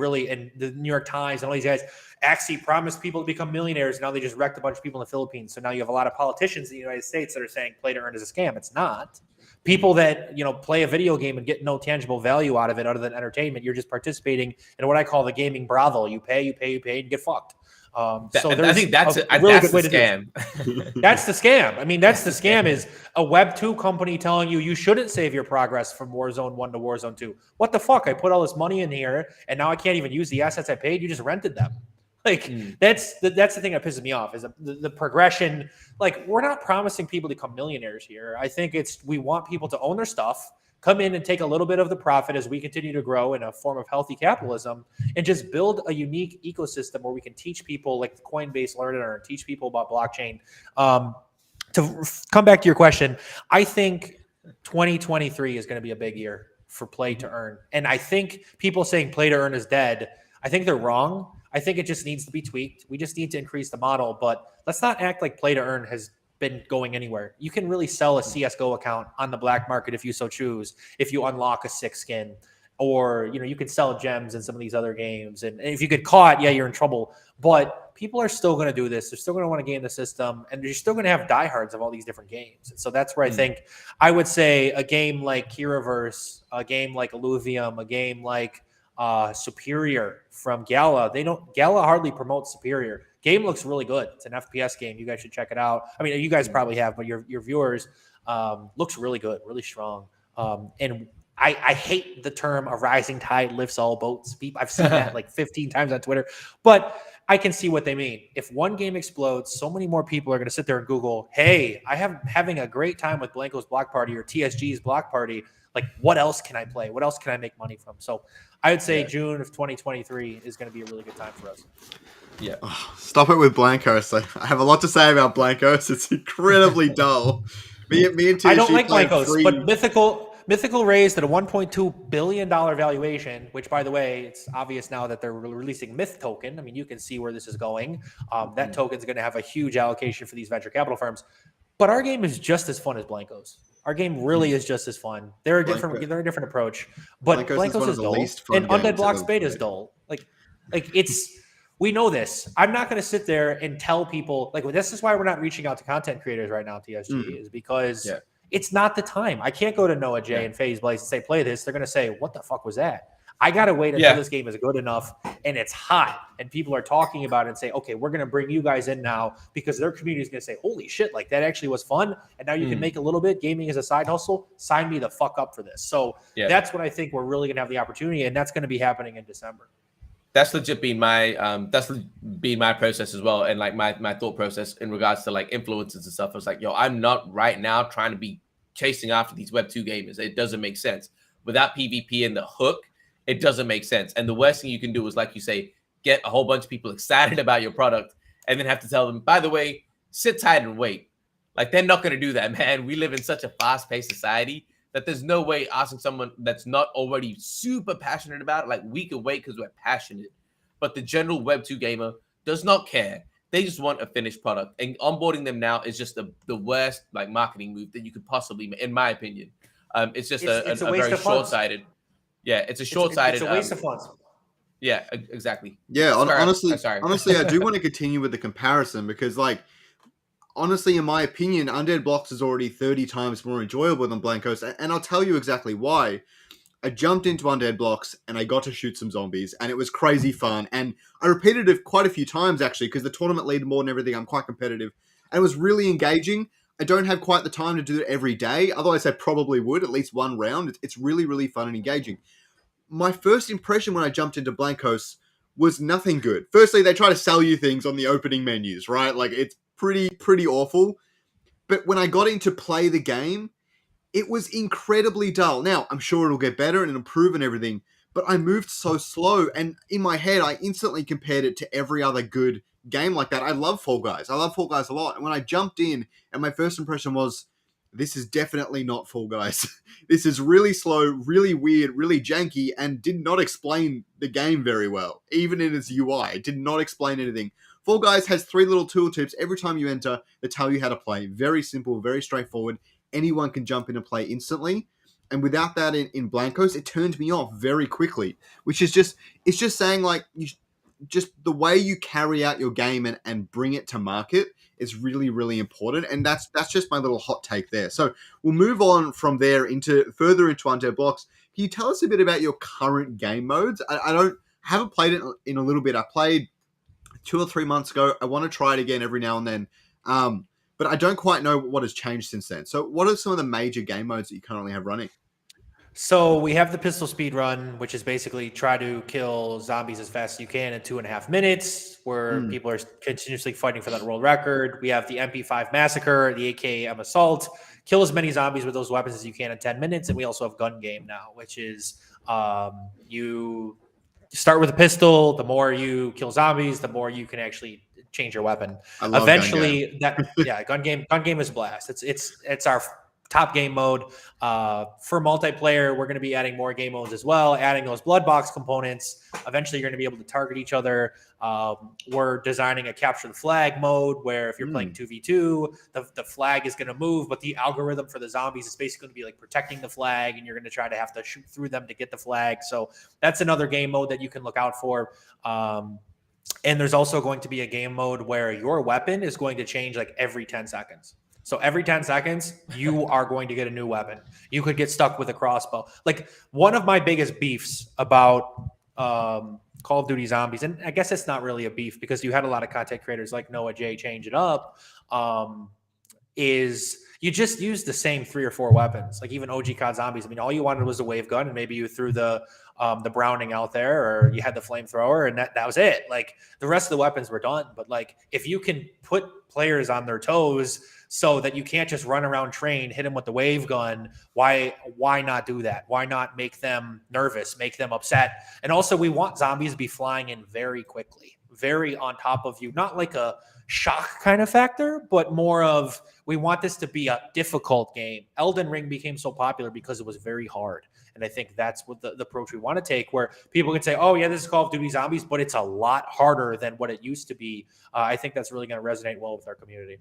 the New York Times and all these guys, Axie promised people to become millionaires. Now they just wrecked a bunch of people in the Philippines. So now you have a lot of politicians in the United States that are saying play to earn is a scam. It's not. People that, play a video game and get no tangible value out of it other than entertainment. You're just participating in what I call the gaming brothel. You pay, and you get fucked. I think that's a that's really good the way to do it. scam. That's the scam. I mean, that's the scam is a Web 2 company telling you shouldn't save your progress from Warzone 1 to Warzone 2. What the fuck? I put all this money in here and now I can't even use the assets I paid. You just rented them. Like that's the thing that pisses me off is the progression. Like we're not promising people to become millionaires here. I think we want people to own their stuff, come in and take a little bit of the profit as we continue to grow in a form of healthy capitalism and just build a unique ecosystem where we can teach people like the Coinbase learner and teach people about blockchain. To come back to your question, I think 2023 is going to be a big year for play to earn. And I think people saying play to earn is dead, I think they're wrong. I think it just needs to be tweaked. We just need to increase the model, but let's not act like play to earn has been going anywhere. You can really sell a CSGO account on the black market if you so choose, if you unlock a 6 skin, or you can sell gems in some of these other games. And if you get caught, yeah, you're in trouble. But people are still going to do this. They're still going to want to game the system, and you're still going to have diehards of all these different games. And so that's where I think I would say a game like Kiraverse, a game like Illuvium, a game like Superior from Gala. Gala hardly promotes Superior. Game looks really good. It's an FPS game. You guys should check it out. I mean, you guys probably have, but your viewers looks really good, really strong. And I hate the term "a rising tide lifts all boats." I've seen that like 15 times on Twitter, but I can see what they mean. If one game explodes, so many more people are going to sit there and Google, "Hey, having a great time with Blanco's Block Party or TSG's Block Party. Like, what else can I play? What else can I make money from?" So I would say June of 2023 is going to be a really good time for us. Yeah. Oh, stop it with Blancos. I have a lot to say about Blancos. It's incredibly dull. Me and TSG I don't like Blancos, but Mythical raised at a $1.2 billion valuation, which, by the way, it's obvious now that they're releasing Myth token. I mean, you can see where this is going. That token is going to have a huge allocation for these venture capital firms. But our game is just as fun as Blancos. Our game really is just as fun. They're a different approach. But Blancos is dull, and Undead Blocks beta is dull. Like we know this. I'm not going to sit there and tell people this is why we're not reaching out to content creators right now. TSG is because it's not the time. I can't go to Noah J and FaZe Blaze and say play this. They're going to say, "What the fuck was that?" I got to wait until this game is good enough and it's hot and people are talking about it and say, "Okay, we're going to bring you guys in now," because their community is going to say, "Holy shit, like that actually was fun. And now you can make a little bit gaming as a side hustle. Sign me the fuck up for this." So that's what I think we're really going to have the opportunity. And that's going to be happening in December. That's legit been my process as well, and like my thought process in regards to like influencers and stuff. I was like, yo, I'm not right now trying to be chasing after these Web 2 gamers. It doesn't make sense. Without PvP and the hook, it doesn't make sense. And the worst thing you can do is, like you say, get a whole bunch of people excited about your product and then have to tell them, by the way, sit tight and wait. Like, they're not going to do that, man. We live in such a fast-paced society that there's no way asking someone that's not already super passionate about it, like, we could wait because we're passionate. But the general Web 2 gamer does not care. They just want a finished product. And onboarding them now is just the worst like marketing move that you could possibly make, in my opinion. It's just a very short-sighted. Yeah, it's a short-sighted. It's a waste of funds. Yeah, exactly. Yeah, honestly, I do want to continue with the comparison because, like, honestly, in my opinion, Undead Blocks is already 30 times more enjoyable than Blancos, and I'll tell you exactly why. I jumped into Undead Blocks and I got to shoot some zombies, and it was crazy fun. And I repeated it quite a few times, actually, because the tournament leaderboard and everything, I'm quite competitive. And it was really engaging. I don't have quite the time to do it every day, otherwise I probably would, at least one round. It's really, really fun and engaging. My first impression when I jumped into Blancos was nothing good. Firstly, they try to sell you things on the opening menus, right? Like, it's pretty awful. But when I got in to play the game, it was incredibly dull. Now, I'm sure it'll get better and improve and everything, but I moved so slow, and in my head, I instantly compared it to every other good game like that. I love Fall Guys. I love Fall Guys a lot. And when I jumped in, and my first impression was, this is definitely not Fall Guys. This is really slow, really weird, really janky, and did not explain the game very well. Even in its UI, it did not explain anything. Fall Guys has 3 little tooltips every time you enter that tell you how to play. Very simple, very straightforward. Anyone can jump in and play instantly. And without that in Blancos, it turned me off very quickly, which is just saying, like, just the way you carry out your game and bring it to market is really, really important. And that's just my little hot take there. So we'll move on from there further into Undead Blocks. Can you tell us a bit about your current game modes? I haven't played it in a little bit. I played 2 or 3 months ago. I want to try it again every now and then. But I don't quite know what has changed since then. So what are some of the major game modes that you currently have running? So we have the pistol speed run, which is basically try to kill zombies as fast as you can in 2.5 minutes, where people are continuously fighting for that world record. We have the MP5 massacre, the AKM assault, kill as many zombies with those weapons as you can in 10 minutes. And we also have gun game now, which is you start with a pistol. The more you kill zombies, the more you can actually change your weapon. I love Eventually, gun game is a blast. It's our top game mode. For multiplayer, we're going to be adding more game modes as well, adding those blood box components. Eventually, you're going to be able to target each other. We're designing a capture the flag mode where if you're playing 2v2, the flag is going to move, but the algorithm for the zombies is basically going to be like protecting the flag, and you're going to try to have to shoot through them to get the flag. So that's another game mode that you can look out for. And there's also going to be a game mode where your weapon is going to change like every 10 seconds. So every 10 seconds, you are going to get a new weapon. You could get stuck with a crossbow. Like one of my biggest beefs about Call of Duty Zombies, and I guess it's not really a beef because you had a lot of content creators like Noah J change it up, is you just use the same 3 or 4 weapons. Like even OG COD Zombies. I mean, all you wanted was a wave gun, and maybe you threw the Browning out there, or you had the flamethrower, and that was it. Like the rest of the weapons were done. But like if you can put players on their toes so that you can't just run around train, hit them with the wave gun, why not do that? Why not make them nervous, make them upset? And also we want zombies to be flying in very quickly, very on top of you, not like a shock kind of factor, but more of we want this to be a difficult game. Elden Ring became so popular because it was very hard. And I think that's what the approach we want to take, where people can say, oh, yeah, this is Call of Duty Zombies, but it's a lot harder than what it used to be. I think that's really going to resonate well with our community.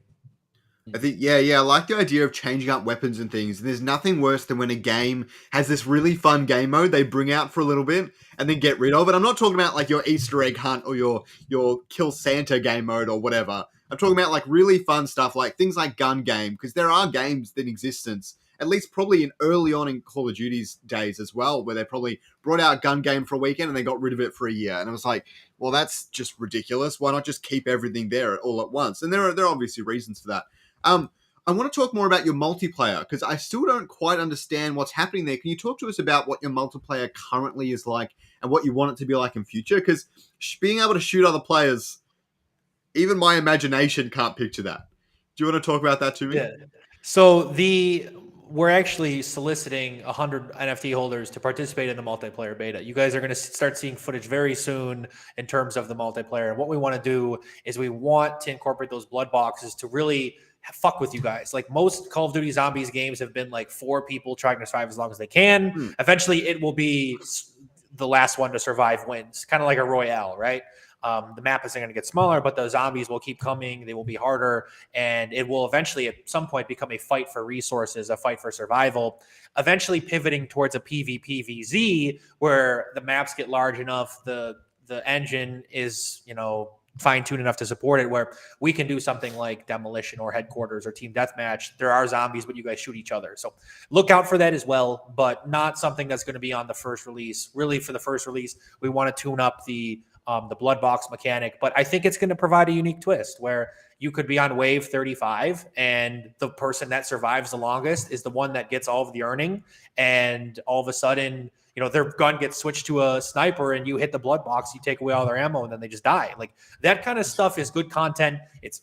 I think, I like the idea of changing up weapons and things. There's nothing worse than when a game has this really fun game mode they bring out for a little bit and then get rid of it. I'm not talking about like your Easter egg hunt or your Kill Santa game mode or whatever. I'm talking about like really fun stuff like things like gun game, because there are games in existence, at least probably in early on in Call of Duty's days as well, where they probably brought out gun game for a weekend and they got rid of it for a year. And I was like, well, that's just ridiculous. Why not just keep everything there all at once? And there are obviously reasons for that. I want to talk more about your multiplayer because I still don't quite understand what's happening there. Can you talk to us about what your multiplayer currently is like and what you want it to be like in future? Because being able to shoot other players, even my imagination can't picture that. Do you want to talk about that to me? Yeah. So we're actually soliciting 100 NFT holders to participate in the multiplayer beta. You guys are going to start seeing footage very soon in terms of the multiplayer. And what we want to do is we want to incorporate those blood boxes to really fuck with you guys. Like most Call of Duty Zombies games have been like 4 people trying to survive as long as they can. Eventually it will be the last one to survive wins, kind of like a royale, right? The map isn't going to get smaller, but the zombies will keep coming. They will be harder, and it will eventually at some point become a fight for resources, a fight for survival, eventually pivoting towards a PvPvZ where the maps get large enough, the engine is, fine-tuned enough to support it, where we can do something like demolition or headquarters or team deathmatch. There are zombies, but you guys shoot each other. So look out for that as well, but not something that's going to be on the first release. Really, for the first release, we want to tune up the blood box mechanic, but I think it's going to provide a unique twist where you could be on wave 35 and the person that survives the longest is the one that gets all of the earning. And all of a sudden, their gun gets switched to a sniper and you hit the blood box, you take away all their ammo, and then they just die. Like that kind of stuff is good content. It's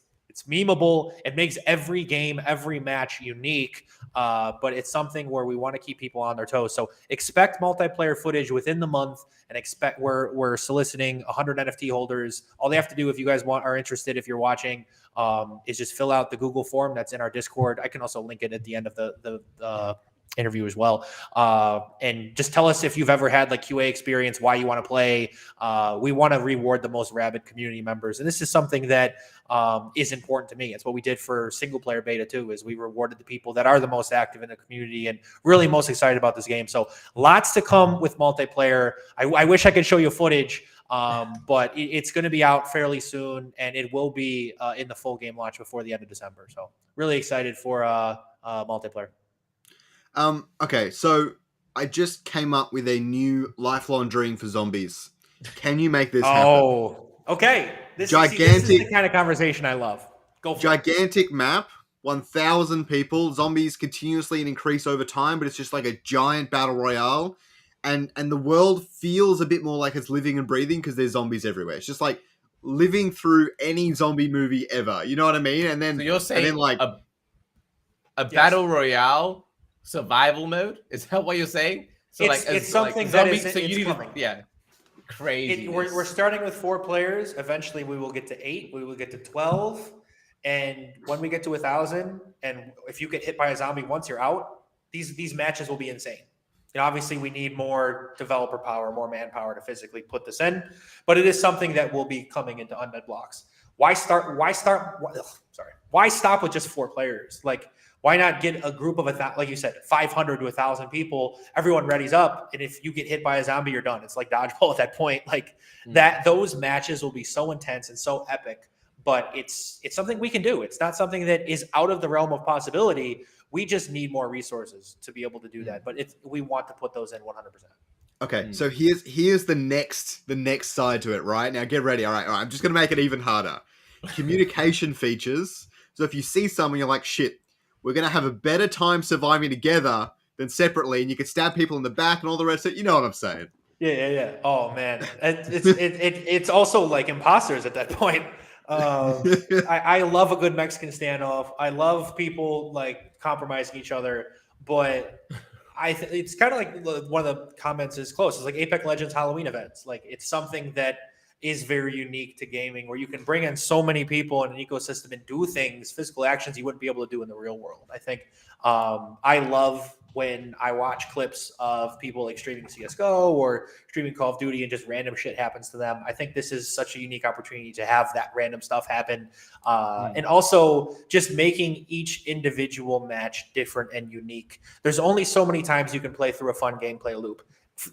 memeable. It makes every game, every match unique. But it's something where we want to keep people on their toes. So expect multiplayer footage within the month, and expect we're soliciting 100 NFT holders. All they have to do, if you guys are interested, if you're watching, is just fill out the Google form that's in our Discord. I can also link it at the end of the interview as well, and just tell us if you've ever had like QA experience, why you want to play. We want to reward the most rabid community members, and this is something that is important to me. It's what we did for single player beta too, is we rewarded the people that are the most active in the community and really most excited about this game. So lots to come with multiplayer. I wish I could show you footage, but it's going to be out fairly soon, and it will be in the full game launch before the end of December. So really excited for multiplayer. Okay, so I just came up with a new lifelong dream for zombies. Can you make this happen? Okay, this is the kind of conversation I love. Go for it. Gigantic map, 1,000 people. Zombies continuously increase over time, but it's just like a giant battle royale, and the world feels a bit more like it's living and breathing because there's zombies everywhere. It's just like living through any zombie movie ever. You know what I mean? And then So you're saying like a battle royale survival mode? Is that what you're saying? So it's something zombies, that is so you need coming. Crazy. We're starting with 4 players. Eventually, we will get to 8. We will get to 12. And when we get to 1,000, and if you get hit by a zombie once, you're out. These matches will be insane. You know, obviously, we need more developer power, more manpower to physically put this in. But it is something that will be coming into Undead Blocks. Why stop with just 4 players? Like, why not get a group of like you said, 500 to 1,000 people? Everyone readies up, and if you get hit by a zombie, you're done. It's like dodgeball at that point. Like that, those matches will be so intense and so epic. But it's something we can do. It's not something that is out of the realm of possibility. We just need more resources to be able to do that. But we want to put those in 100%. Okay, so here's the next side to it. Right now, get ready. All right. I'm just gonna make it even harder. Communication features. So if you see someone, you're like, shit, we're going to have a better time surviving together than separately, and you can stab people in the back and all the rest of it. You know what I'm saying? Yeah. Oh, man. It's also like imposters at that point. I love a good Mexican standoff. I love people like compromising each other, but it's kind of like one of the comments is close. It's like Apex Legends Halloween events. Like it's something that is very unique to gaming, where you can bring in so many people in an ecosystem and do things, physical actions you wouldn't be able to do in the real world. I think I love when I watch clips of people like streaming CSGO or streaming Call of Duty and just random shit happens to them. I think this is such a unique opportunity to have that random stuff happen. And also just making each individual match different and unique. There's only so many times you can play through a fun gameplay loop.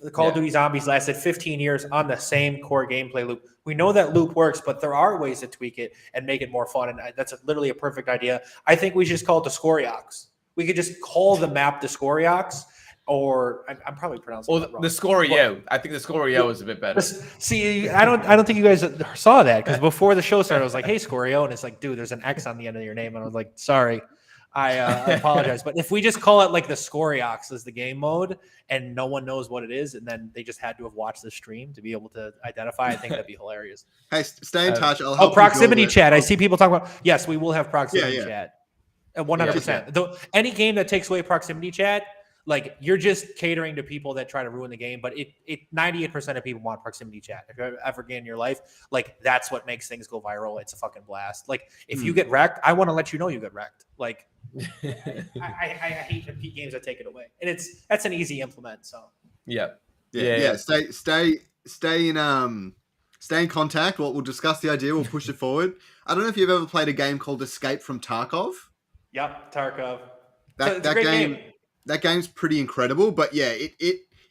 The Call of Duty Zombies lasted 15 years on the same core gameplay loop. We know that loop works, but there are ways to tweak it and make it more fun. And that's literally a perfect idea. I think we should just call it the Scoriox. We could just call the map the Scoriox, or I'm probably pronouncing it wrong. The Scorio. I think the Scorio is a bit better. See, I don't think you guys saw that, because before the show started, I was like, "Hey, Scorio," and it's like, "Dude, there's an X on the end of your name," and I was like, "Sorry." I apologize, but if we just call it like the Scoriox as the game mode and no one knows what it is, and then they just had to have watched the stream to be able to identify, I think that'd be hilarious. Hey, stay in touch. I'll help proximity chat. I see people talking about, yes, we will have proximity chat. 100%. Yeah. Any game that takes away proximity chat, like you're just catering to people that try to ruin the game. But 98% of people want proximity chat. If you ever get in your life, like that's what makes things go viral. It's a fucking blast. Like if you get wrecked, I want to let you know you get wrecked. Like I hate games that take it away, and that's an easy implement. So yeah. Stay in contact. We'll discuss the idea. We'll push it forward. I don't know if you've ever played a game called Escape from Tarkov. Yep, Tarkov. That game. That game's pretty incredible, but yeah,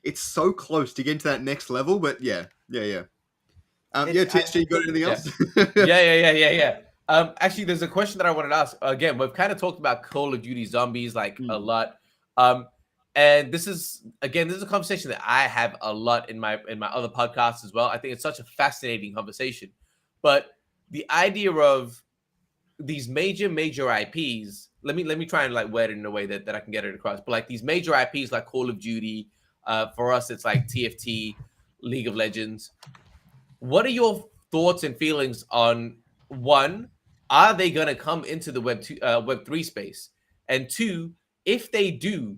it's so close to getting to that next level. But yeah. TSG, you got anything else? Yeah. Actually, there's a question that I wanted to ask. Again, we've kind of talked about Call of Duty Zombies like a lot, and this is a conversation that I have a lot in my other podcasts as well. I think it's such a fascinating conversation, but the idea of these major IPs. Let me try and like word it in a way that I can get it across. But like these major IPs like Call of Duty, for us it's like TFT, League of Legends. What are your thoughts and feelings on, one, are they gonna come into the Web3 space? And two, if they do,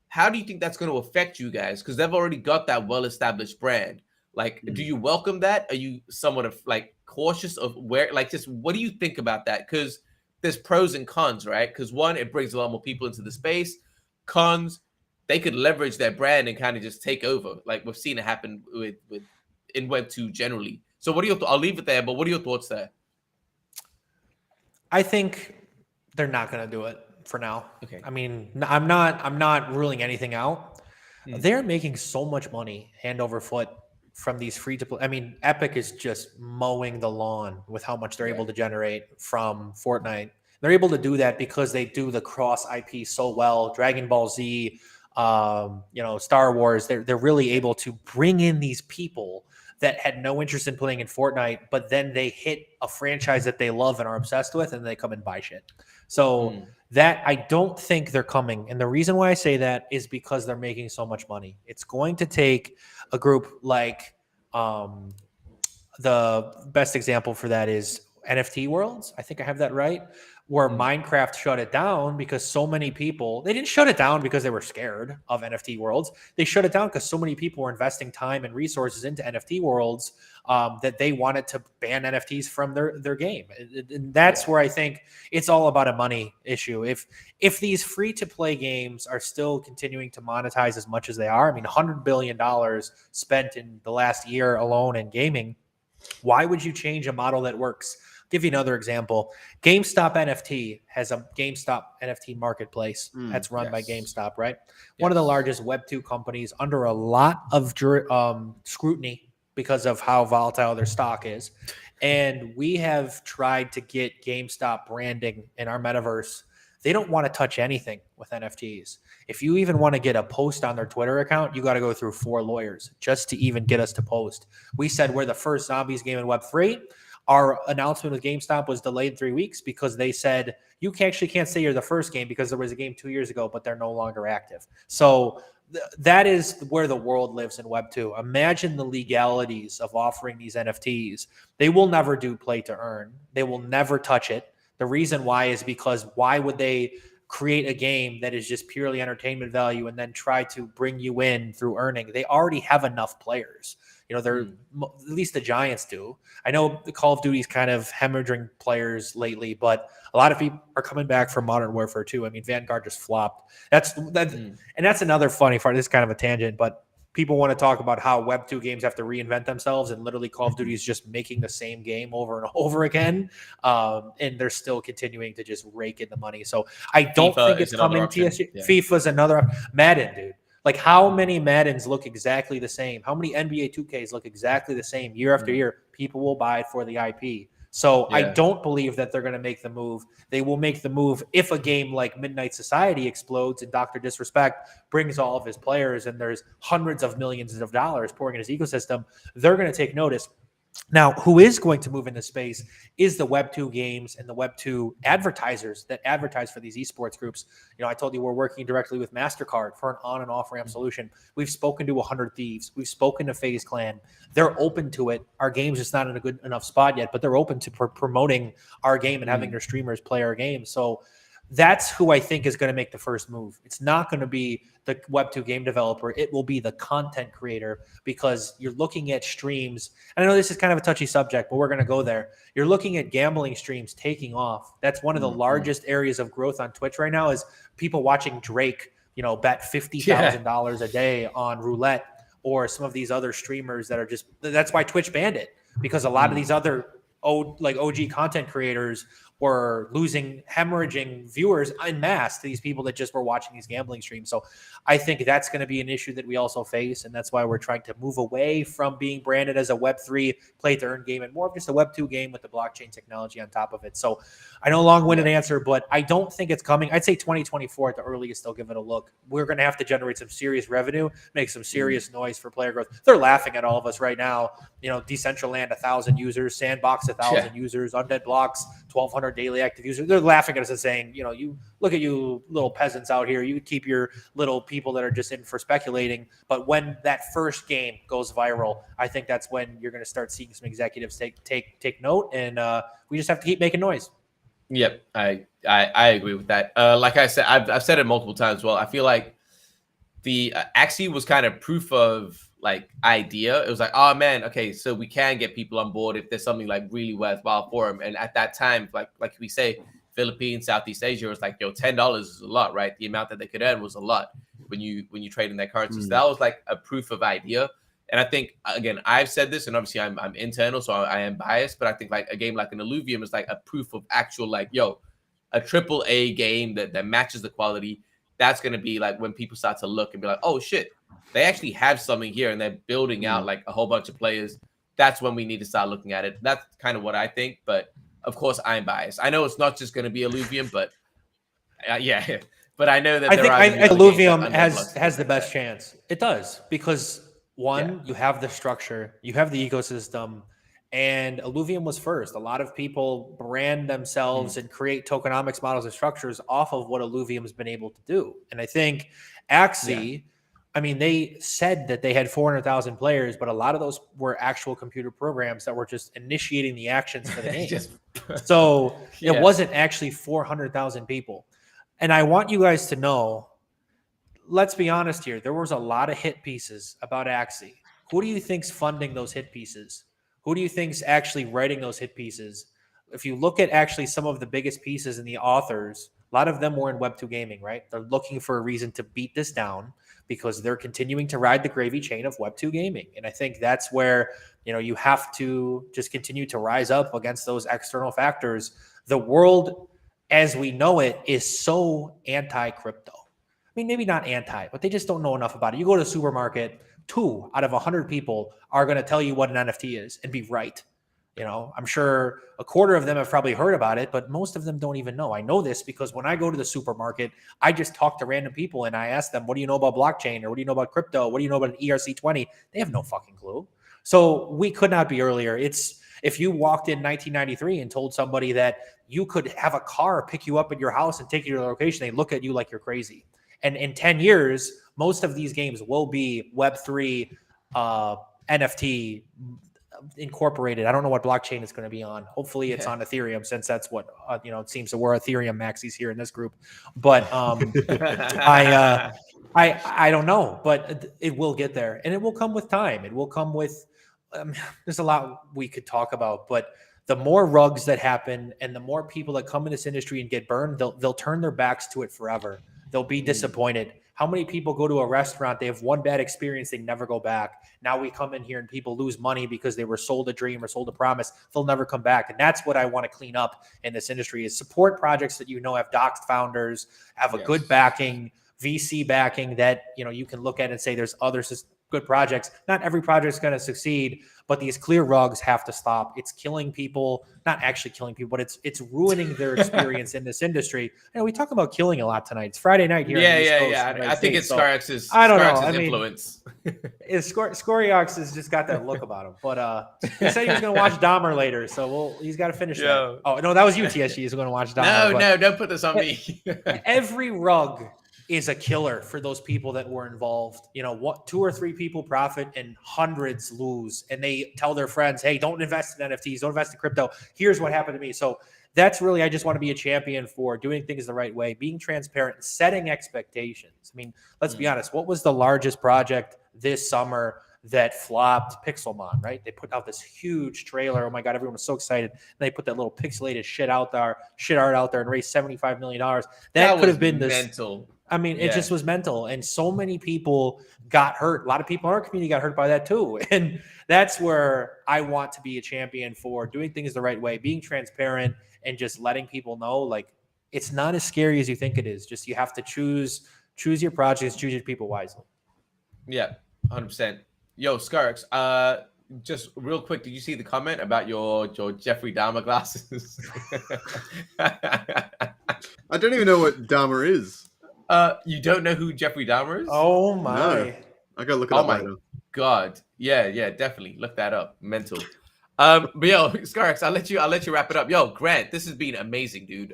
how do you think that's going to affect you guys? Because they've already got that well-established brand. Like, do you welcome that? Are you somewhat of like cautious of where, like, just what do you think about that? Because there's pros and cons, right? Because one, it brings a lot more people into the space. Cons, they could leverage their brand and kind of just take over. Like we've seen it happen with in Web2 generally. So what are your I'll leave it there, but what are your thoughts there? I think they're not going to do it for now. Okay. I mean, I'm not ruling anything out. They're making so much money hand over foot from these free to play. I mean, Epic is just mowing the lawn with how much they're able to generate from Fortnite. They're able to do that because they do the cross IP so well. Dragon Ball Z, Star Wars. They're really able to bring in these people that had no interest in playing in Fortnite, but then they hit a franchise that they love and are obsessed with, and they come and buy shit. So that I don't think they're coming. And the reason why I say that is because they're making so much money. It's going to take a group like the best example for that is NFT Worlds. I think I have that right. Where Minecraft shut it down because so many people, they didn't shut it down because they were scared of NFT Worlds. They shut it down because so many people were investing time and resources into NFT Worlds that they wanted to ban NFTs from their game. And that's where I think it's all about a money issue. If these free-to-play games are still continuing to monetize as much as they are, I mean, $100 billion spent in the last year alone in gaming, why would you change a model that works? I'll give you another example. GameStop NFT has a GameStop NFT marketplace that's run by GameStop, right? One of the largest Web2 companies under a lot of scrutiny because of how volatile their stock is. And we have tried to get GameStop branding in our metaverse. They don't want to touch anything with NFTs. If you even want to get a post on their Twitter account, you got to go through 4 lawyers just to even get us to post. We said we're the first zombies game in Web3. Our announcement with GameStop was delayed 3 weeks because they said you actually can't say you're the first game because there was a game 2 years ago, but they're no longer active. So that is where the world lives in Web 2. Imagine the legalities of offering these NFTs. They will never do play to earn. They will never touch it. The reason why is because why would they create a game that is just purely entertainment value and then try to bring you in through earning? They already have enough players. You know, they're at least the Giants do. I know the Call of Duty's kind of hemorrhaging players lately, but a lot of people are coming back from Modern Warfare too. I mean, Vanguard just flopped. And that's another funny part. This is kind of a tangent, but people want to talk about how Web 2 games have to reinvent themselves, and literally Call of Duty is just making the same game over and over again. And they're still continuing to just rake in the money. So I don't think it's coming. FIFA's another. Madden, dude. Like, how many Maddens look exactly the same? How many NBA 2Ks look exactly the same year after year? People will buy it for the IP. So I don't believe that they're going to make the move. They will make the move if a game like Midnight Society explodes and Dr. Disrespect brings all of his players and there's hundreds of millions of dollars pouring in his ecosystem. They're going to take notice. Now, who is going to move into space is the Web 2 games and the Web 2 advertisers that advertise for these esports groups. You know, I told you we're working directly with MasterCard for an on and off ramp solution. We've spoken to 100 Thieves. We've spoken to FaZe Clan. They're open to it. Our game's just not in a good enough spot yet, but they're open to promoting our game and having their streamers play our game. So that's who I think is going to make the first move. It's not going to be the Web2 game developer. It will be the content creator, because you're looking at streams. And I know this is kind of a touchy subject, but we're going to go there. You're looking at gambling streams taking off. That's one of the largest areas of growth on Twitch right now, is people watching Drake, you know, bet $50,000 a day on roulette, or some of these other streamers that are just, that's why Twitch banned it, because a lot of these other OG content creators were hemorrhaging viewers en masse to these people that just were watching these gambling streams. So I think that's going to be an issue that we also face. And that's why we're trying to move away from being branded as a Web3 play to earn game and more of just a Web2 game with the blockchain technology on top of it. So I know, long-winded answer, but I don't think it's coming. I'd say 2024 at the earliest, they'll give it a look. We're going to have to generate some serious revenue, make some serious noise for player growth. They're laughing at all of us right now. You know, Decentraland, 1,000 users, Sandbox, 1,000 users, Undead Blocks, 1,200 daily active users. They're laughing at us and saying, you know, you look at you little peasants out here. You keep your little people that are just in for speculating. But when that first game goes viral, I think that's when you're going to start seeing some executives take note, and we just have to keep making noise. Yep, I agree with that. Like I said, I've said it multiple times. Well, I feel like the Axie was kind of proof of like idea. It was like, oh man, okay, so we can get people on board if there's something like really worthwhile for them. And at that time, like we say, Philippines, Southeast Asia was like, yo, $10 is a lot, right? The amount that they could earn was a lot when you trade in their currency. So that was like a proof of idea. And I think, again, I've said this, and obviously I'm internal, so I am biased, but I think like a game like an Illuvium is like a proof of actual, like, yo, a AAA game that matches the quality. That's going to be like when people start to look and be like, oh shit, they actually have something here and they're building out like a whole bunch of players. That's when we need to start looking at it. That's kind of what I think. But of course, I'm biased. I know it's not just going to be Illuvium, but but I know that I think Illuvium has the best chance. It does, because One, you have the structure, you have the ecosystem, and Illuvium was first. A lot of people brand themselves and create tokenomics models and structures off of what Illuvium has been able to do. And I think Axie, I mean, they said that they had 400,000 players, but a lot of those were actual computer programs that were just initiating the actions for the game. So it wasn't actually 400,000 people. And I want you guys to know, let's be honest here. There was a lot of hit pieces about Axie. Who do you think's funding those hit pieces? Who do you think's actually writing those hit pieces? If you look at actually some of the biggest pieces and the authors, a lot of them were in Web2 gaming, right? They're looking for a reason to beat this down because they're continuing to ride the gravy chain of Web2 gaming. And I think that's where, you have to just continue to rise up against those external factors. The world as we know it is so anti-crypto. I mean, maybe not anti, but they just don't know enough about it. You go to a supermarket, 2 out of 100 people are going to tell you what an NFT is and be right. I'm sure a quarter of them have probably heard about it, but most of them don't even know. I know this because when I go to the supermarket, I just talk to random people and I ask them, what do you know about blockchain? Or what do you know about crypto? What do you know about an ERC20? They have no fucking clue. So we could not be earlier. If you walked in 1993 and told somebody that you could have a car pick you up at your house and take you to the location, they look at you like you're crazy. And in 10 years, most of these games will be Web3 NFT incorporated. I don't know what blockchain it's going to be on. Hopefully it's on Ethereum, since that's what, it seems that we're Ethereum maxis here in this group. But I don't know, but it will get there and it will come with time. It will come with, there's a lot we could talk about, but the more rugs that happen and the more people that come in this industry and get burned, they'll turn their backs to it forever. They'll be disappointed. How many people go to a restaurant, they have one bad experience, they never go back. Now we come in here and people lose money because they were sold a dream or sold a promise. They'll never come back. And that's what I want to clean up in this industry, is support projects that have doxed founders, have a good backing, VC backing that you can look at and say there's other good projects. Not every project is going to succeed, but these clear rugs have to stop. It's killing people, not actually killing people, but it's ruining their experience in this industry. We talk about killing a lot tonight. It's Friday night here. I think it's Scarx's influence. Scoriox has just got that look about him. But he said he was going to watch Dahmer later, so he's got to finish that. Oh no, that was you, TSG. He's going to watch Dahmer. No, don't put this on me. Every rug is a killer for those people that were involved. 2 or 3 people profit and hundreds lose, and they tell their friends, hey, don't invest in NFTs, don't invest in crypto. Here's what happened to me. So that's really, I just want to be a champion for doing things the right way, being transparent, setting expectations. I mean, let's be honest. What was the largest project this summer that flopped? Pixelmon, right? They put out this huge trailer. Oh my God, everyone was so excited. And they put that little pixelated shit art out there and raised $75 million. That could have been this mental. I mean, it just was mental. And so many people got hurt. A lot of people in our community got hurt by that too. And that's where I want to be a champion for doing things the right way, being transparent and just letting people know, like, it's not as scary as you think it is. Just, you have to choose your projects, choose your people wisely. Yeah, 100%. Yo, Scarx, just real quick, did you see the comment about your Jeffrey Dahmer glasses? I don't even know what Dahmer is. You don't know who Jeffrey Dahmer is? Oh my! No. I gotta look it up. Oh my God! Yeah, definitely look that up. Mental. But yo, Scarx, I'll let you wrap it up. Yo, Grant, this has been amazing, dude.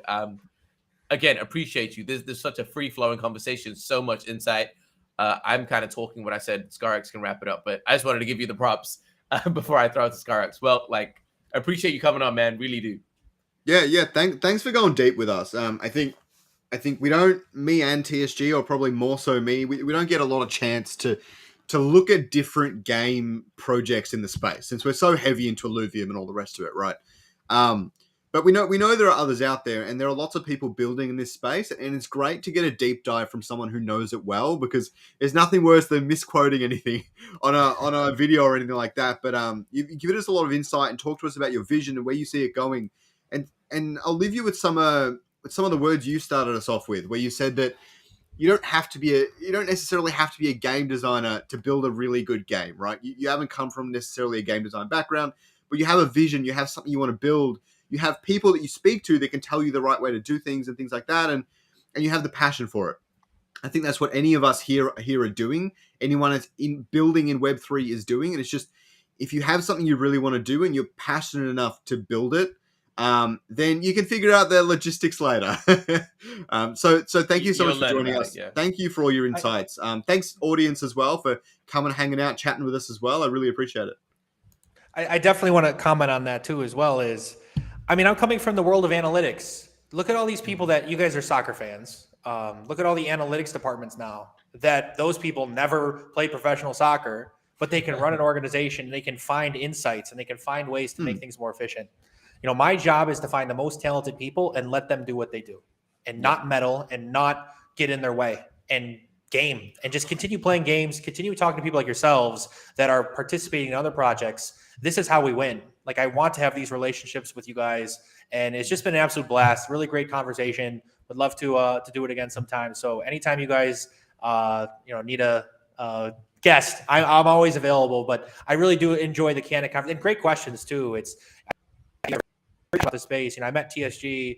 Again, appreciate you. There's such a free flowing conversation, so much insight. I'm kind of talking what I said. Scarx can wrap it up, but I just wanted to give you the props before I throw it to Scarx. Well, appreciate you coming on, man. Really do. Yeah. Thanks for going deep with us. I think we don't, me and TSG, or probably more so me, we don't get a lot of chance to look at different game projects in the space, since we're so heavy into Illuvium and all the rest of it, right? But we know there are others out there, and there are lots of people building in this space, and it's great to get a deep dive from someone who knows it well, because there's nothing worse than misquoting anything on a video or anything like that. But you've given us a lot of insight and talked to us about your vision and where you see it going. And I'll leave you with some of the words you started us off with, where you said that you don't necessarily have to be a game designer to build a really good game, right? You haven't come from necessarily a game design background, but you have a vision, you have something you want to build, you have people that you speak to that can tell you the right way to do things and things like that, and you have the passion for it. I think that's what any of us here are doing. Anyone that's in building in Web3 is doing. And it's just, if you have something you really want to do and you're passionate enough to build it, then you can figure out the logistics later. So thank you so much for joining us. Thank you for all your insights. Thanks, audience, as well, for coming, hanging out, chatting with us as well. I really appreciate it. I definitely want to comment on that too, as well. I'm coming from the world of analytics. Look at all these people that you guys are soccer fans. Look at all the analytics departments now that those people never played professional soccer, but they can run an organization, they can find insights, and they can find ways to make things more efficient. My job is to find the most talented people and let them do what they do and not meddle and not get in their way and game and just continue playing games, continue talking to people like yourselves that are participating in other projects. This is how we win. Like, I want to have these relationships with you guys, and it's just been an absolute blast. Really great conversation. Would love to do it again sometime. So anytime you guys, need a guest, I'm always available, but I really do enjoy the candid conversation and great questions too. About the space. I met TSG,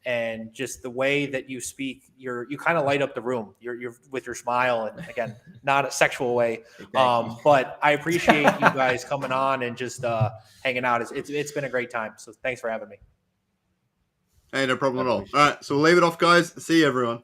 and just the way that you speak, you kind of light up the room. You're with your smile, and again, not a sexual way. But I appreciate you guys coming on and just hanging out. It's been a great time. So thanks for having me. Hey, no problem at all. All right, so we'll leave it off, guys. See you, everyone.